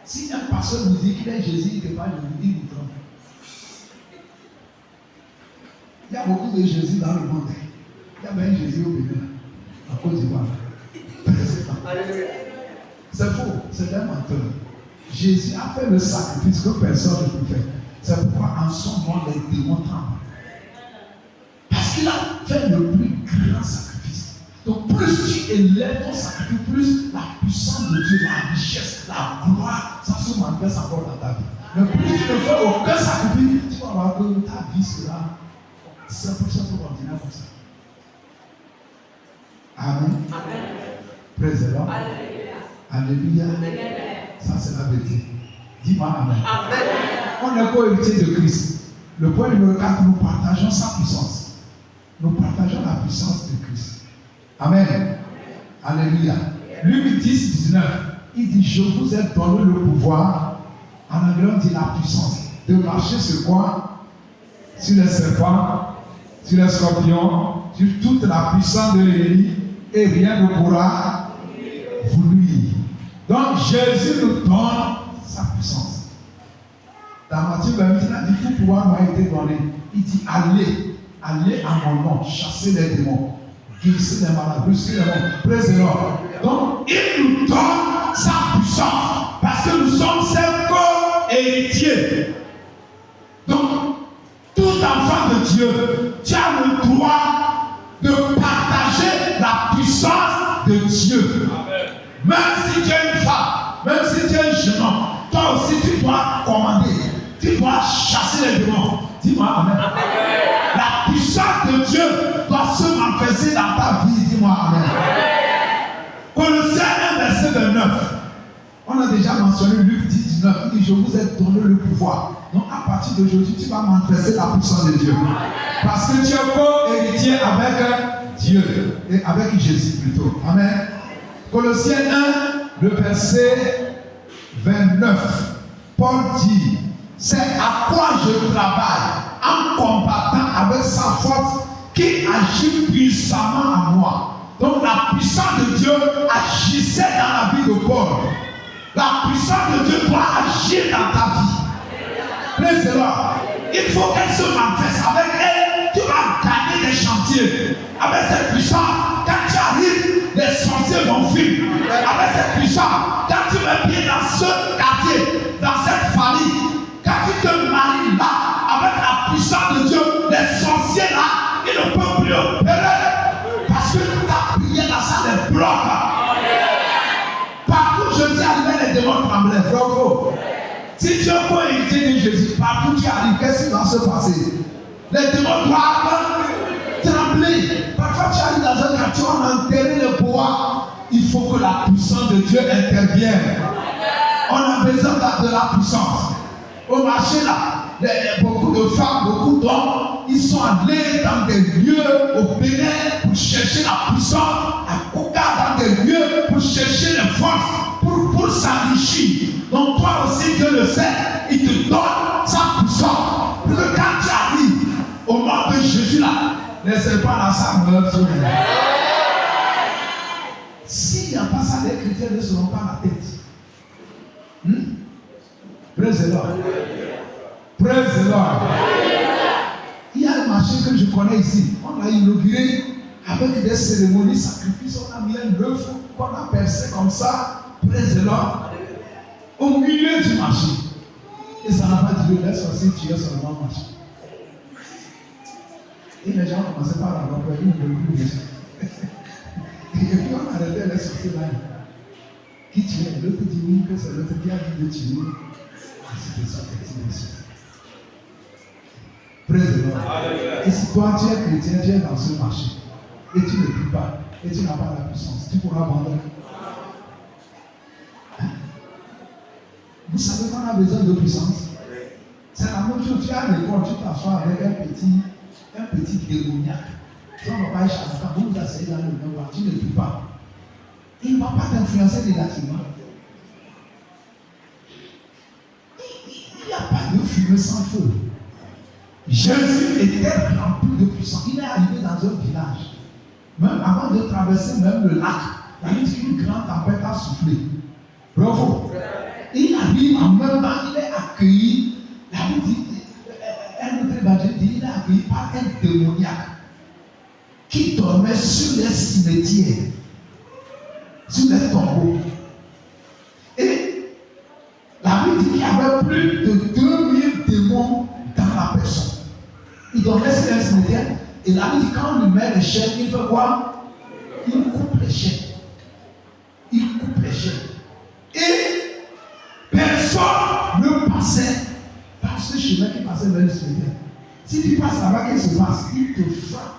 Si un pasteur nous dit qu'il est Jésus, il ne pas Jésus, il nous trompe. Il y a beaucoup de Jésus dans le monde. Il y a même Jésus au Bénin, en Côte d'Ivoire. C'est faux, c'est un menteur. Jésus a fait le sacrifice que personne ne peut faire. C'est pourquoi en son nom les démons tremblent. Parce qu'il a fait le plus grand sacrifice. Donc plus tu élèves ton sacrifice, plus la puissance de Dieu, la richesse, la gloire, ça se manifeste encore dans ta vie. Mais plus tu ne fais aucun sacrifice, tu vas voir que ta vie sera 100% ordinaire comme ça. Amen. Amen. Praise the Lord. Alléluia. Ça c'est la vérité. Dis-moi Amen. Amen. On est co-héritier de Christ. Le point numéro 4, nous partageons sa puissance. Nous partageons la puissance de Christ. Amen. Alléluia. Luc 10, 19, il dit, je vous ai donné le pouvoir, en anglais on dit la puissance, de marcher sur quoi? Sur les serpents, sur les scorpions, sur toute la puissance de l'ennemi, et rien ne pourra vous nuire. Donc Jésus nous donne sa puissance. Dans Matthieu 28, il a dit, tout pouvoir m'a été donné. Il dit, allez à mon nom, chassez les démons, guérissez les malades, brûlez les morts, praise the Lord. Donc il nous donne sa puissance, parce que nous sommes ses co-héritiers. Donc, tout enfant de Dieu, tu as le droit de partager la puissance de Dieu. Amen. Même si tu es une femme, même si tu es un jeune homme, toi aussi tu dois commander, tu dois chasser les démons. Dis-moi Amen. Amen. La puissance de Dieu doit se manifester dans ta vie. Dis-moi Amen. Colossiens 1, verset 29. On a déjà mentionné Luc 10, 19. Il dit, je vous ai donné le pouvoir. Donc à partir d'aujourd'hui, tu vas manifester la puissance de Dieu. Parce que tu es co-héritier avec Dieu. Et avec Jésus plutôt. Amen. Colossiens 1, le verset 29. Paul dit, c'est à quoi je travaille en combattant avec sa force qui agit puissamment en moi. Donc la puissance de Dieu agissait dans la vie de Paul. La puissance de Dieu doit agir dans ta vie. Praise the Lord. Il faut qu'elle se manifeste. Avec elle, tu vas gagner des chantiers. Avec cette puissance, quand tu arrives, les sorciers vont fuir. Avec cette puissance, quand tu mets pied dans ce quartier, dans cette famille, quand tu te maries là, avec la puissance de Dieu, les sorciers là, ils ne peuvent plus opérer. Parce que ta prière là, ça les bloque. Partout où je dis arrivé, les démons tremblaient. Bravo. Si tu es co-héritier de Jésus, partout où tu arrives, qu'est-ce qui va se passer? Les démons doivent trembler. Parfois tu arrives dans un quartier, on a enterré le bois. Il faut que la puissance de Dieu intervienne. On a besoin de la puissance. Au marché là, beaucoup de femmes, beaucoup d'hommes, ils sont allés dans des lieux au Bénin pour chercher la puissance, à Coca dans des lieux pour chercher les forces, pour s'enrichir. Donc toi aussi Dieu le sait, il te donne sa puissance. Pour que quand tu arrives au nom de Jésus là, les serpents là, ça meurt sur les mains. S'il n'y a pas ça, les chrétiens ne seront pas la tête. Praise the Lord. Praise the Lord. Il y a un marché que je connais ici. On l'a inauguré avec des cérémonies, sacrifices. On a mis un l'œuf qu'on a percé comme ça, près au milieu du marché. Et ça n'a pas dit laisse aussi tuer seulement le marché. Et les gens commençaient par avoir peur, ils ne veulent plus déjà. Et puis on arrêtait les sorciers là. Qui tuait? L'autre dit oui, que c'est l'autre qui a dit de tuer. C'était ça, effectivement. Président. Et si toi tu es chrétien, tu es dans ce marché, et tu ne pries pas, et tu n'as pas la puissance, tu pourras abandonner. Hein? Vous savez qu'on a besoin de puissance. C'est la même chose, tu as l'école, tu t'assois avec un petit démoniaque. Si on ne va pas échapper, vous vous asseyez dans le même bar, tu ne pries pas. Il ne va pas t'influencer négativement. Il n'y a pas de fumée sans feu. Jésus était rempli de puissance. Il est arrivé dans un village. Même avant de traverser même le lac, il a dit qu'une grande tempête a soufflé. Bravo. Il arrive en même temps, il est accueilli. Un autre évangile dit, il est accueilli par un démoniaque qui dormait sur les cimetières, sur les tombeaux. Et la Bible dit qu'il y avait plus de 2000 démons dans la personne. Il dormait sur les cimetières. Et la Bible dit quand on lui met les chaînes, il fait quoi? Il coupe les chaînes. Il coupe les chaînes. Et personne ne passait par ce chemin qui passait vers le cimetière. Si tu passes là-bas, qu'est-ce qui se passe? Il te frappe.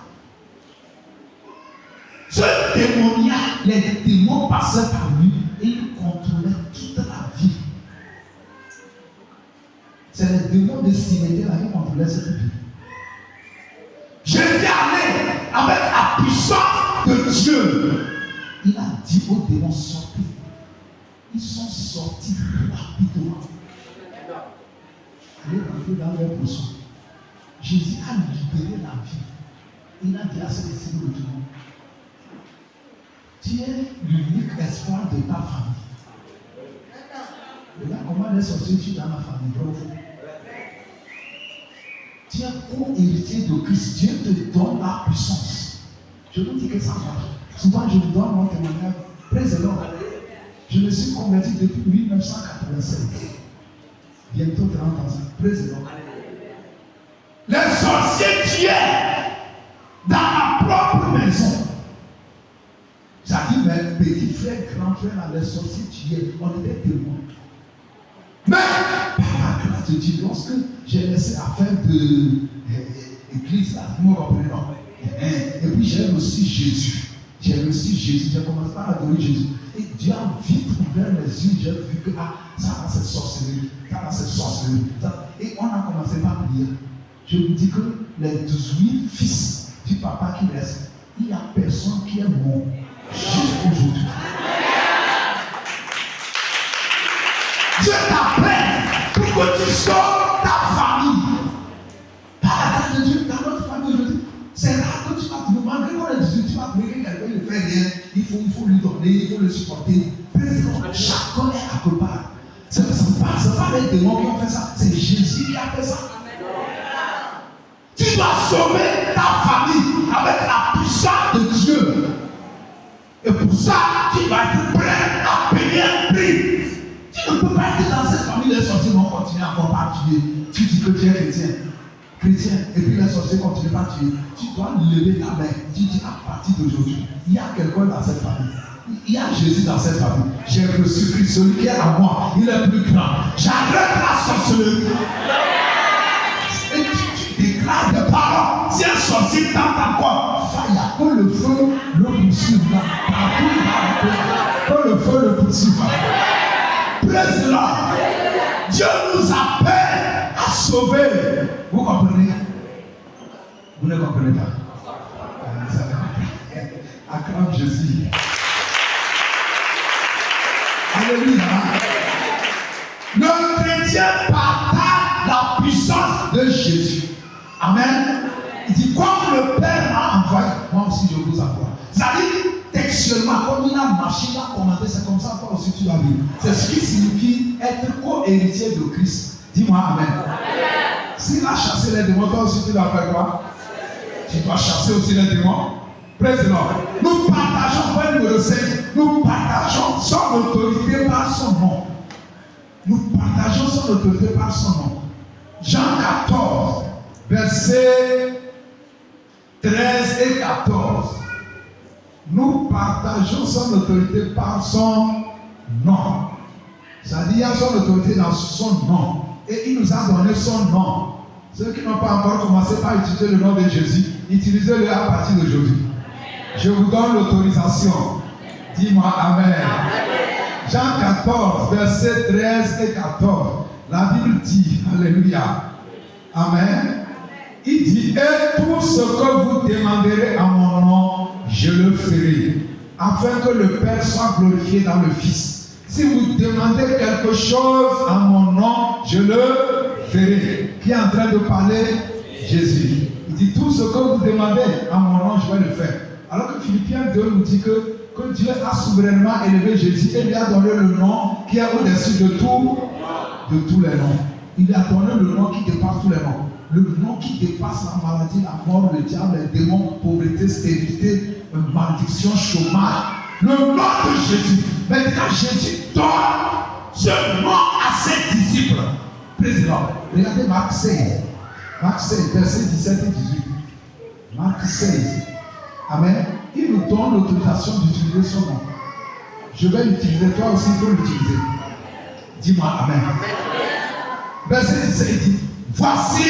Ce démoniaque, les démons passaient par lui et il contrôlait toute la vie. C'est les démons de cimetière qui contrôlaient cette vie. Jésus allait avec la puissance de Dieu. Il a dit aux démons sortez. Ils sont sortis rapidement. Allez rentrer dans leur poisson. Jésus a libéré la vie. Il a dit à ses disciples de tout. Tu es l'unique espoir de ta famille. Regarde comment les sorciers tuent dans la famille. Bravo. Tu es co-héritier de Christ. Dieu te donne la puissance. Je vous dis que ça marche. Souvent, je vous donne mon témoignage. Président, je me suis converti depuis 1996. Bientôt 30 ans. Président. Les sorciers tuaient dans ma propre maison. C'est-à-dire, mes petits frères, grands frères, les sorciers tuaient. On était témoins. Mais, par la grâce de Dieu, lorsque j'ai laissé affaire de l'église, là, vous me comprenez, non? Et puis j'ai reçu Jésus. J'ai commencé par adorer Jésus. Et Dieu a vite ouvert les yeux. J'ai vu que ça va c'est sorcellerie. Et on a commencé par prier. Je vous dis que les 18 fils du papa qui reste, il n'y a personne qui est mort jusqu'aujourd'hui. Dieu t'appelle pour que tu sauves ta famille. Par la grâce de Dieu, dans notre famille aujourd'hui, c'est rare que tu vas te demander qu'on est 18, tu vas trouver que quelqu'un ne fait rien. Il faut lui donner, il faut le supporter. Président, chacun est à quelque part. Ce n'est pas les démons qui ont fait ça, c'est Jésus qui a fait ça. Tu dois sauver ta famille avec la puissance de Dieu. Et pour ça, tu dois être prêt à payer un prix. Tu ne peux pas être dans cette famille, les sorciers vont continuer encore à tuer. Tu dis que tu es chrétien, et puis les sorciers continuent à tuer. Tu dois lever ta main. Tu dis à partir d'aujourd'hui, il y a quelqu'un dans cette famille. Il y a Jésus dans cette famille. J'ai reçu Christ, celui qui est à moi, il est plus grand. J'arrête la sorcellerie. Et tu déclares des paroles. Si un sorcier tente encore, faille, que le feu le poursuive. Que le feu le poursuive. Président, Dieu nous appelle à sauver. Vous comprenez? Vous ne comprenez pas? Vous avez compris. Acclame Jésus. Alléluia. Le chrétien partage la puissance de Jésus. Amen. Il dit, comme le Père m'a envoyé, moi aussi je vous envoie. C'est-à-dire, textuellement, comme il a marché, il a commandé, c'est comme ça, toi aussi tu vas vivre. C'est ce qui signifie être co-héritier de Christ. Dis-moi Amen. S'il a chassé les démons, toi aussi tu vas faire quoi? Tu dois chasser aussi les démons. Praise the Lord. Nous partageons, point numéro 5, nous partageons son autorité par son nom. Nous partageons son autorité par son nom. Jean 14, versets 13 et 14. Nous partageons son autorité par son nom. C'est-à-dire, il y a son autorité dans son nom. Et il nous a donné son nom. Ceux qui n'ont pas encore commencé par utiliser le nom de Jésus, utilisez-le à partir d'aujourd'hui. Je vous donne l'autorisation. Dis-moi Amen. Jean 14, versets 13 et 14. La Bible dit, Alléluia. Amen. Il dit, et tout ce que vous demanderez en mon nom, je le ferai, afin que le Père soit glorifié dans le Fils. Si vous demandez quelque chose en mon nom, je le ferai. Qui est en train de parler? Jésus. Il dit, tout ce que vous demandez en mon nom, je vais le faire. Alors que Philippiens 2 nous dit que Dieu a souverainement élevé Jésus et lui a donné le nom qui est au-dessus de tous les noms. Il lui a donné le nom qui dépasse tous les noms. Le nom qui dépasse la maladie, la mort, le diable, les démons, pauvreté, stérilité, malédiction, chômage. Le nom de Jésus. Maintenant, Jésus donne ce nom à ses disciples. Président, regardez Marc 16. Marc 16, versets 17 et 18. Marc 16. Amen. Il nous donne l'autorisation d'utiliser son nom. Je vais l'utiliser, toi aussi il faut l'utiliser. Dis-moi Amen. Verset 17 il dit, voici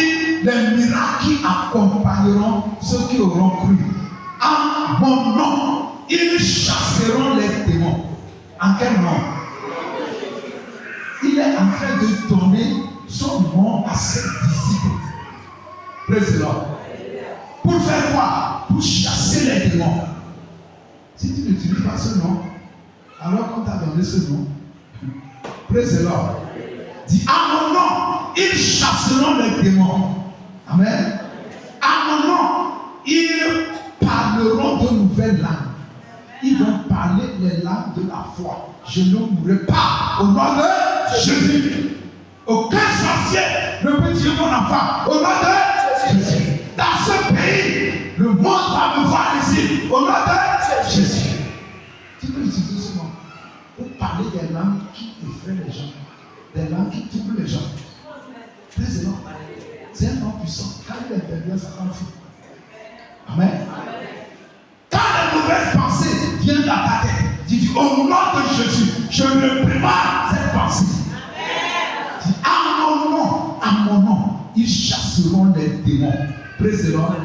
les miracles qui accompagneront ceux qui auront cru. En mon nom, ils chasseront les démons. En quel nom? Il est en train de donner son nom à ses disciples. Praise the Lord. Pour faire quoi? Pour chasser les démons. Si tu n'utilises pas ce nom, alors qu'on t'a donné ce nom, praise the Lord. Dis, à mon nom, ils chasseront les démons. Amen. À mon nom, ils parleront de nouvelles langues. Ils vont parler les langues de la foi. Je ne mourrai pas au nom de Jésus. Aucun sorcier ne peut tuer mon enfant au nom de Jésus. Dans ce pays, le monde va me voir ici au nom de Jésus. Tu peux utiliser ce nom pour parler des langues qui effraient les gens, des langues qui troublent les gens. Président, c'est un nom puissant. Quand il intervient, ça confie. Amen. Quand les mauvaises pensées viennent dans ta tête, tu dis au nom de Jésus, je ne prépare cette pensée. Dis à mon nom, ils chasseront les démons. Président,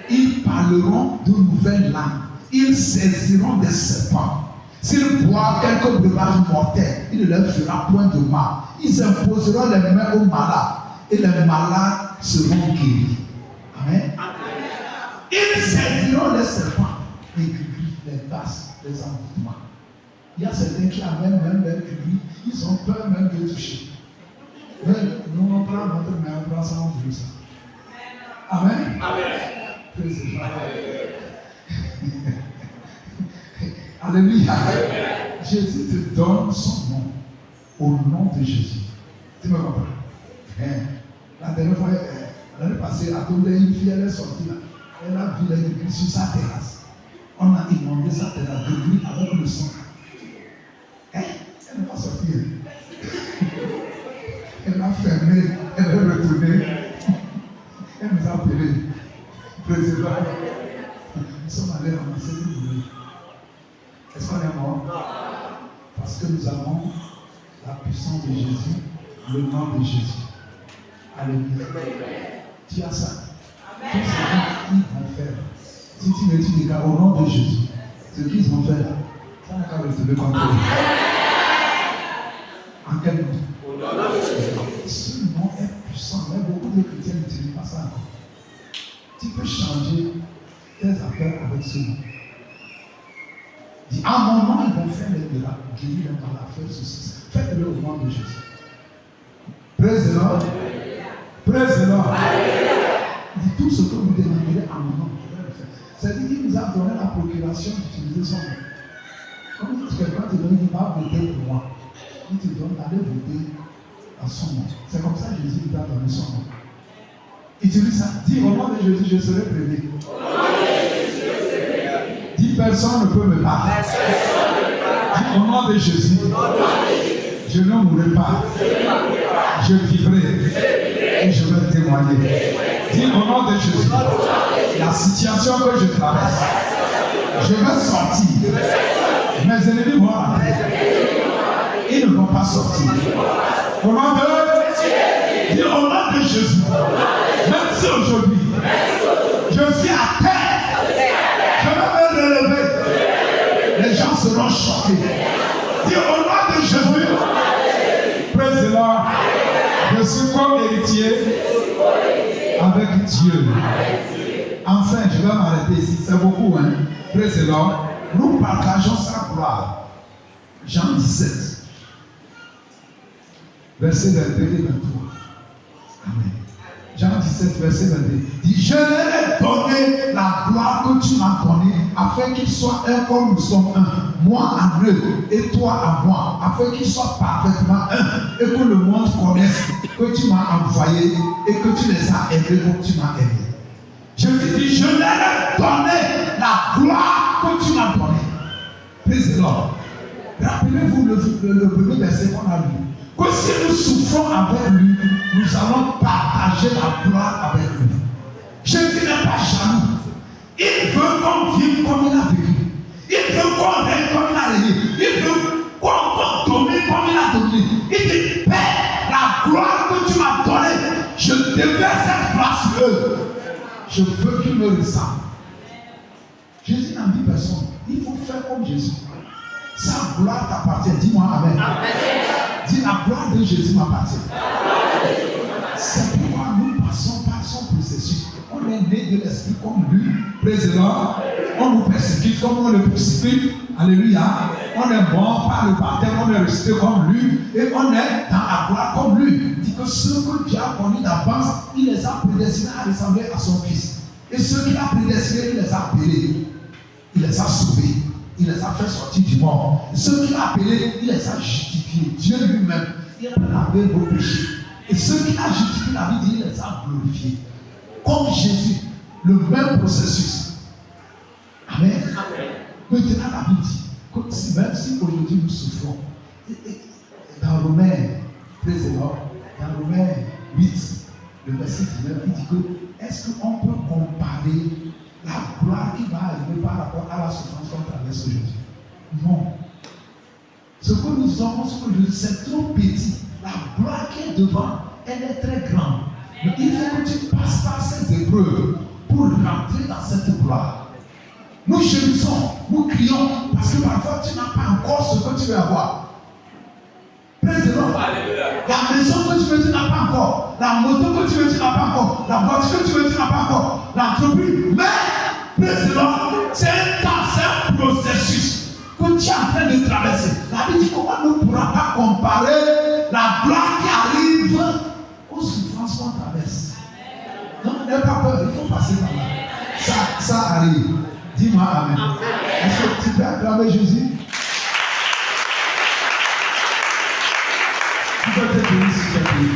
ils parleront de nouvelles langues. Ils saisiront des serpents. S'ils boivent quelques breuvages mortels, il ne leur fera point de mal. Ils imposeront les mains aux malades et les malades seront guéris. Amen. Ils saisiront les serpents, les gris, les tasses, les envoûtements. Il y a certains qui amènent même les gris, ils ont peur même de toucher. Mais nous, on prend notre main, on prend ça, on veut ça. Amen. Amen. Alléluia. Jésus te donne son nom au nom de Jésus. Tu me comprends? La dernière fois, l'année passée, à Toulé, une fille, elle est sortie là. Elle a vu l'église sur sa terrasse. On a inondé sa terrasse de nuit avec le sang. Elle n'est pas sortie. Elle a fermé, elle est retournée. Elle nous a appelés. Président, nous sommes allés ramasser le boulot. Est-ce qu'on est mort? Parce que nous avons la puissance de Jésus, le nom de Jésus. Alléluia. Tu as ça. Tout ce qu'ils vont faire. Si tu me dis au nom de Jésus, ce qu'ils vont faire là, ça n'a qu'à retrouver contre eux. En quel nom? Ce nom est puissant, mais beaucoup de chrétiens n'utilisent pas ça encore. Tu peux changer tes affaires avec ce nom. Dis, à mon nom, ils vont faire les miracles, guérir les malades, faire ceci. Faites-le au nom de Jésus. Praise the Lord. Praise the Lord. Dis, tout ce que vous demanderez à mon nom, je vais le faire. C'est-à-dire qu'il nous a donné la procuration d'utiliser son nom. Comme quelqu'un te donne, il va voter pour moi. Il te donne d'aller voter à son nom. C'est comme ça que Jésus lui a donné son nom. Utilise ça. Dis au nom de Jésus, je serai prévu. personne ne peut me battre. Dis, au nom de Jésus, je ne mourrai pas. Je vivrai et je vais témoigner. Dis, au nom de Jésus, la situation que je traverse, je vais sortir. Mes ennemis vont rentrer. Ils ne vont pas sortir. Au nom de Dis, au nom de Jésus, même si aujourd'hui, je suis à terre, je vais me relever. Les gens seront choqués. Dis, au nom de Jésus, praise the Lord, je suis comme héritier avec Dieu. Enfin, je vais m'arrêter ici. C'est beaucoup, hein? Praise the Lord. Nous partageons sa gloire. Jean 17, verset 22 et 23. Amen. Jean 17, verset 22. Dit, je leur ai donné la gloire que tu m'as donnée, afin qu'ils soient un comme nous sommes un. Moi en eux et toi à moi, afin qu'ils soient parfaitement un. Et que le monde connaisse que tu m'as envoyé et que tu les as aimés comme tu m'as aimé. Je te dis, je leur ai donné la gloire que tu m'as donnée. Praise the Lord. Rappelez-vous le premier verset qu'on a lu. Que si nous souffrons avec lui, nous allons partager la gloire avec lui. Jésus n'est pas jaloux. Il veut qu'on vive comme il a vécu. Il veut qu'on règne comme il a régné. Il veut qu'on domine comme il a dominé. Il dit, Père, la gloire que tu m'as donnée, je déverse cette gloire sur eux. Je veux qu'ils me ressemblent. Jésus n'a dit personne. Il faut faire comme Jésus. Sa gloire t'appartient. Dis-moi Amen. Amen. Dis, la gloire de Jésus m'appartient. C'est pourquoi nous passons par son processus. On est né de l'esprit comme lui. Praise the Lord. On nous persécute comme on le persécute. Alléluia. On est mort par le baptême, on est resté comme lui. Et on est dans la gloire comme lui. Il dit que ceux que Dieu a connus d'avance, il les a prédestinés à ressembler à son fils. Et ceux qu'il a prédestinés, il les a appelés. Il les a sauvés. Il les a fait sortir du mort. Ceux qu'il a appelés, il les a justifiés. Dieu lui-même, il a lavé vos péchés. Et ceux qu'il a justifiés, la vie dit, il les a glorifiés. Comme Jésus, le même processus. Amen. Maintenant, la vie dit que même si aujourd'hui nous souffrons, dans Romains, praise the Lord, dans Romains 8, le verset 19, il dit que est-ce qu'on peut comparer la gloire qui va arriver par rapport à la souffrance qu'on traverse aujourd'hui? Non. Ce que nous avons, ce que je dis, c'est trop petit. La gloire qui est devant, elle est très grande. Mais il faut que tu passes par ces épreuves pour rentrer dans cette gloire. Nous gémissons, nous crions, parce que parfois tu n'as pas encore ce que tu veux avoir. Praise the Lord. La maison que tu veux, tu n'as pas encore. La moto que tu veux, tu n'as pas encore. La voiture que tu veux, tu n'as pas encore. L'entreprise. Mais, praise the Lord, c'est un temps, c'est un processus que tu es en train de traverser. La vie dit comment on ne pourra pas comparer la gloire qui arrive aux souffrances qu'on traverse. Non, n'aie pas peur, il faut passer par là. Ça arrive. Dis-moi Amen. Est-ce que tu peux acclamer Jésus? Tu peux te donner si tu as payé.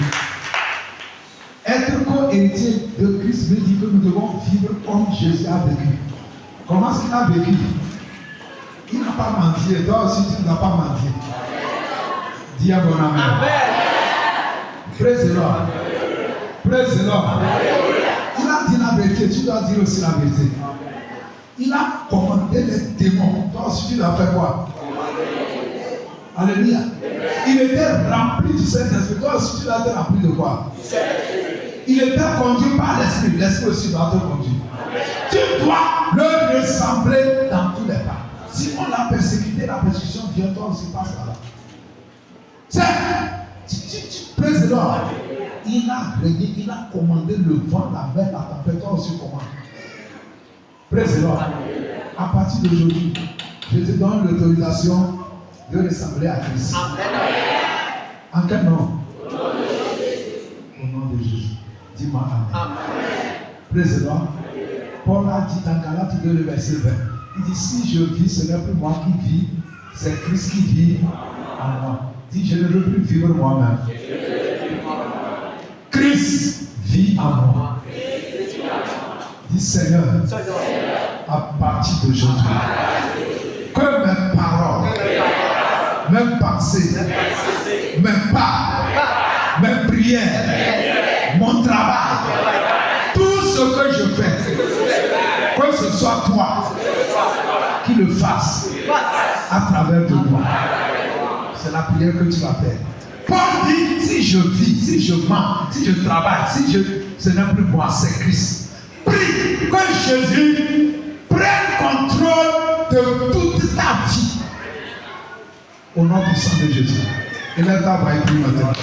Être co-héritier de Christ veut dire que nous devons vivre comme Jésus a vécu. Comment est-ce qu'il a vécu? Il n'a pas menti et toi aussi tu n'as pas menti. Dis à bon Amen. Praise the Lord. Praise the Lord. Il a dit la vérité, tu dois dire aussi la vérité. Il a commandé les démons. Toi aussi tu dois faire quoi? Alléluia. Il était rempli du Saint-Esprit. Toi aussi tu dois être rempli de quoi? Il était conduit par l'Esprit. L'Esprit aussi doit te conduire. Tu dois le ressembler dans tous les pas. Si on l'a persécuté, la persécution vient, toi aussi passe par là. Tu praise the Lord. Il a régné, il a commandé le vent, la mer, la tempête, toi aussi commande. Praise the Lord. À partir d'aujourd'hui, je te donne l'autorisation de ressembler à Christ. En quel nom? Au nom de Jésus. Dis-moi Amen. Praise the Lord. Paul a dit dans Galates 2, le verset 20. Il dit, si je vis, ce n'est plus moi qui vis, c'est Christ qui vit en moi. Dis, je ne veux plus vivre moi-même. Christ vit en moi. Dis, Seigneur, à partir d'aujourd'hui, prière, mon travail, tout ce que je fais, que ce soit toi qui le fasse à travers de moi. C'est la prière que tu vas faire. Paul dit, si je vis, si je mens, si je travaille, ce n'est plus moi, c'est Christ. Prie que Jésus prenne contrôle de toute ta vie. Au nom puissant de Jésus. Et là, tu vas prier maintenant.